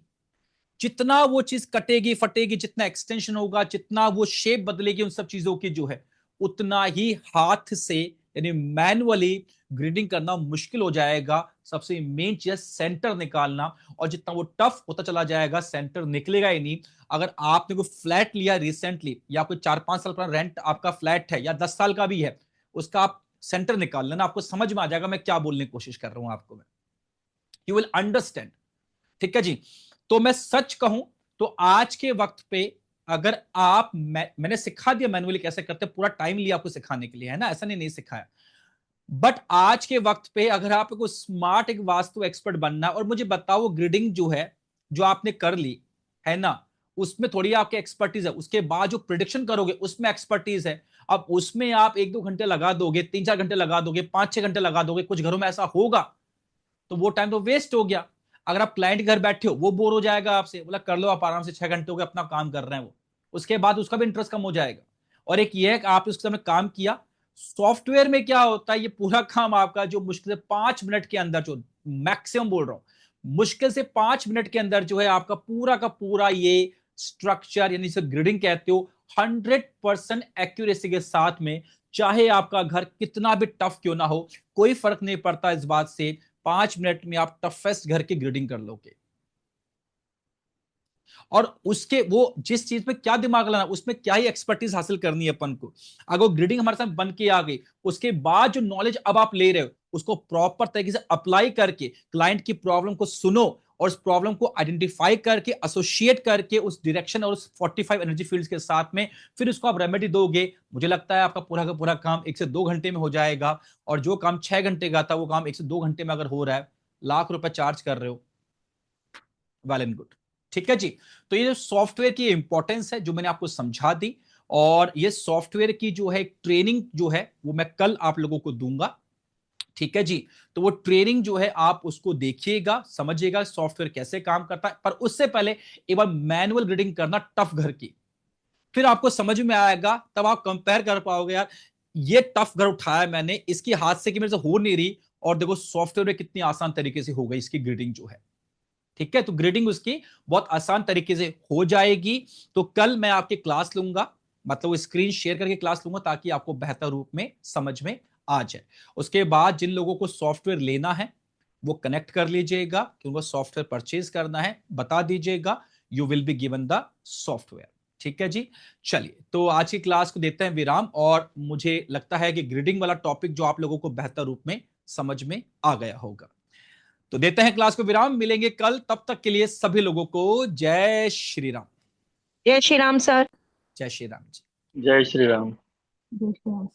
जितना वो चीज कटेगी फटेगी, जितना एक्सटेंशन होगा, जितना वो शेप बदलेगी उन सब चीजों की जो है, उतना ही हाथ से यानी मैनुअली ग्रिडिंग करना मुश्किल हो जाएगा। सबसे मेन चीज सेंटर निकालना, और जितना वो टफ होता चला जाएगा सेंटर निकलेगा ही नहीं। अगर आपने कोई फ्लैट लिया रिसेंटली, या कोई 4-5 साल पुराना रेंट आपका फ्लैट है, या 10 साल का भी है, उसका आप सेंटर निकाल लेना, आपको समझ में आ जाएगा मैं क्या बोलने की कोशिश कर रहा हूं आपको, मैं यू विल अंडरस्टैंड, ठीक है जी। तो मैं सच कहूं तो आज के वक्त पे अगर आप मैंने सिखा दिया मैनुअली कैसे करते, पूरा टाइम लिया आपको सिखाने के लिए, है ना, ऐसा नहीं सिखाया, बट आज के वक्त पे अगर आपको स्मार्ट एक वास्तु एक्सपर्ट बनना, और मुझे बताओ ग्रिडिंग जो है जो आपने कर ली है ना, उसमें थोड़ी आपकी एक्सपर्टीज है, उसके बाद जो प्रिडिक्शन करोगे उसमें एक्सपर्टीज है। अब उसमें आप 1-2 घंटे लगा दोगे, 3-4 घंटे लगा दोगे, 5-6 घंटे लगा दोगे, कुछ घरों में ऐसा होगा, तो वो टाइम तो वेस्ट हो गया। अगर आप क्लाइंट घर बैठे हो, वो बोर हो जाएगा आपसे, बोला कर लो आप आराम से, 6 घंटे हो गए अपना काम कर रहे हैं वो, उसके बाद उसका भी इंटरेस्ट कम हो जाएगा। और एक ये है कि आप उसके समय काम किया। सॉफ्टवेयर में क्या होता है, ये पूरा काम आपका जो मुश्किल से 5 मिनट के अंदर, जो मैक्सिमम बोल रहा हूं, मुश्किल से 5 मिनट के अंदर जो है आपका पूरा का पूरा ये स्ट्रक्चर, यानी जिसे ग्रिडिंग कहते हो, 100% एक्यूरेसी के साथ में, चाहे आपका घर कितना भी टफ क्यों ना हो, कोई फर्क नहीं पड़ता इस बात से, 5 मिनट में आप टफेस्ट घर की ग्रिडिंग कर लोगे। और उसके वो जिस चीज में क्या दिमाग लगाना, उसमें क्या ही एक्सपर्टीज हासिल करनी है अपन को, अगर ग्रिडिंग हमारे साथ बन के आ गई, उसके बाद जो नॉलेज अब आप ले रहे हो उसको प्रॉपर तरीके से अप्लाई करके क्लाइंट की प्रॉब्लम को सुनो और उस प्रॉब्लम को आइडेंटिफाई करके एसोसिएट करके उस डायरेक्शन और उस 45 एनर्जी फील्ड्स के साथ में फिर उसको आप रेमेडी दोगे, मुझे लगता है आपका पूरा का पूरा काम 1 से 2 घंटे में हो जाएगा। और जो काम 6 घंटे का था वो काम 1 से 2 घंटे में अगर हो रहा है, लाख रुपए चार्ज कर रहे हो, वेल एंड गुड। ठीक है जी। तो ये जो सॉफ्टवेयर की इंपॉर्टेंस है जो मैंने आपको समझा दी, और ये सॉफ्टवेयर की जो है ट्रेनिंग जो है वो मैं कल आप लोगों को दूंगा। ठीक है जी। तो वो ट्रेनिंग जो है आप उसको देखिएगा, समझिएगा सॉफ्टवेयर कैसे काम करता है, पर उससे पहले एक बार मैनुअल ग्रिडिंग करना टफ घर की, फिर आपको समझ में आएगा, तब आप कंपेयर कर पाओगे यार ये टफ घर उठाया मैंने, इसकी हाथ से कि मेरे से हो नहीं रही, और देखो सॉफ्टवेयर में कितनी आसान तरीके से हो गई इसकी ग्रिडिंग जो है। ठीक है, तो ग्रेडिंग उसकी बहुत आसान तरीके से हो जाएगी। तो कल मैं आपकी क्लास लूंगा, मतलब वो स्क्रीन शेयर करके क्लास लूंगा ताकि आपको बेहतर रूप में समझ में आ जाए। उसके बाद जिन लोगों को सॉफ्टवेयर लेना है वो कनेक्ट कर लीजिएगा कि उनको सॉफ्टवेयर परचेज करना है, बता दीजिएगा, you will be given the software. ठीक है जी। चलिए, तो आज की क्लास को देते हैं विराम, और मुझे लगता है कि ग्रेडिंग वाला टॉपिक जो आप लोगों को बेहतर रूप में समझ में आ गया होगा। तो देते हैं क्लास को विराम, मिलेंगे कल, तब तक के लिए सभी लोगों को जय श्री राम। जय श्री राम सर। जय श्री राम जी। जय श्री राम। Yes, yes.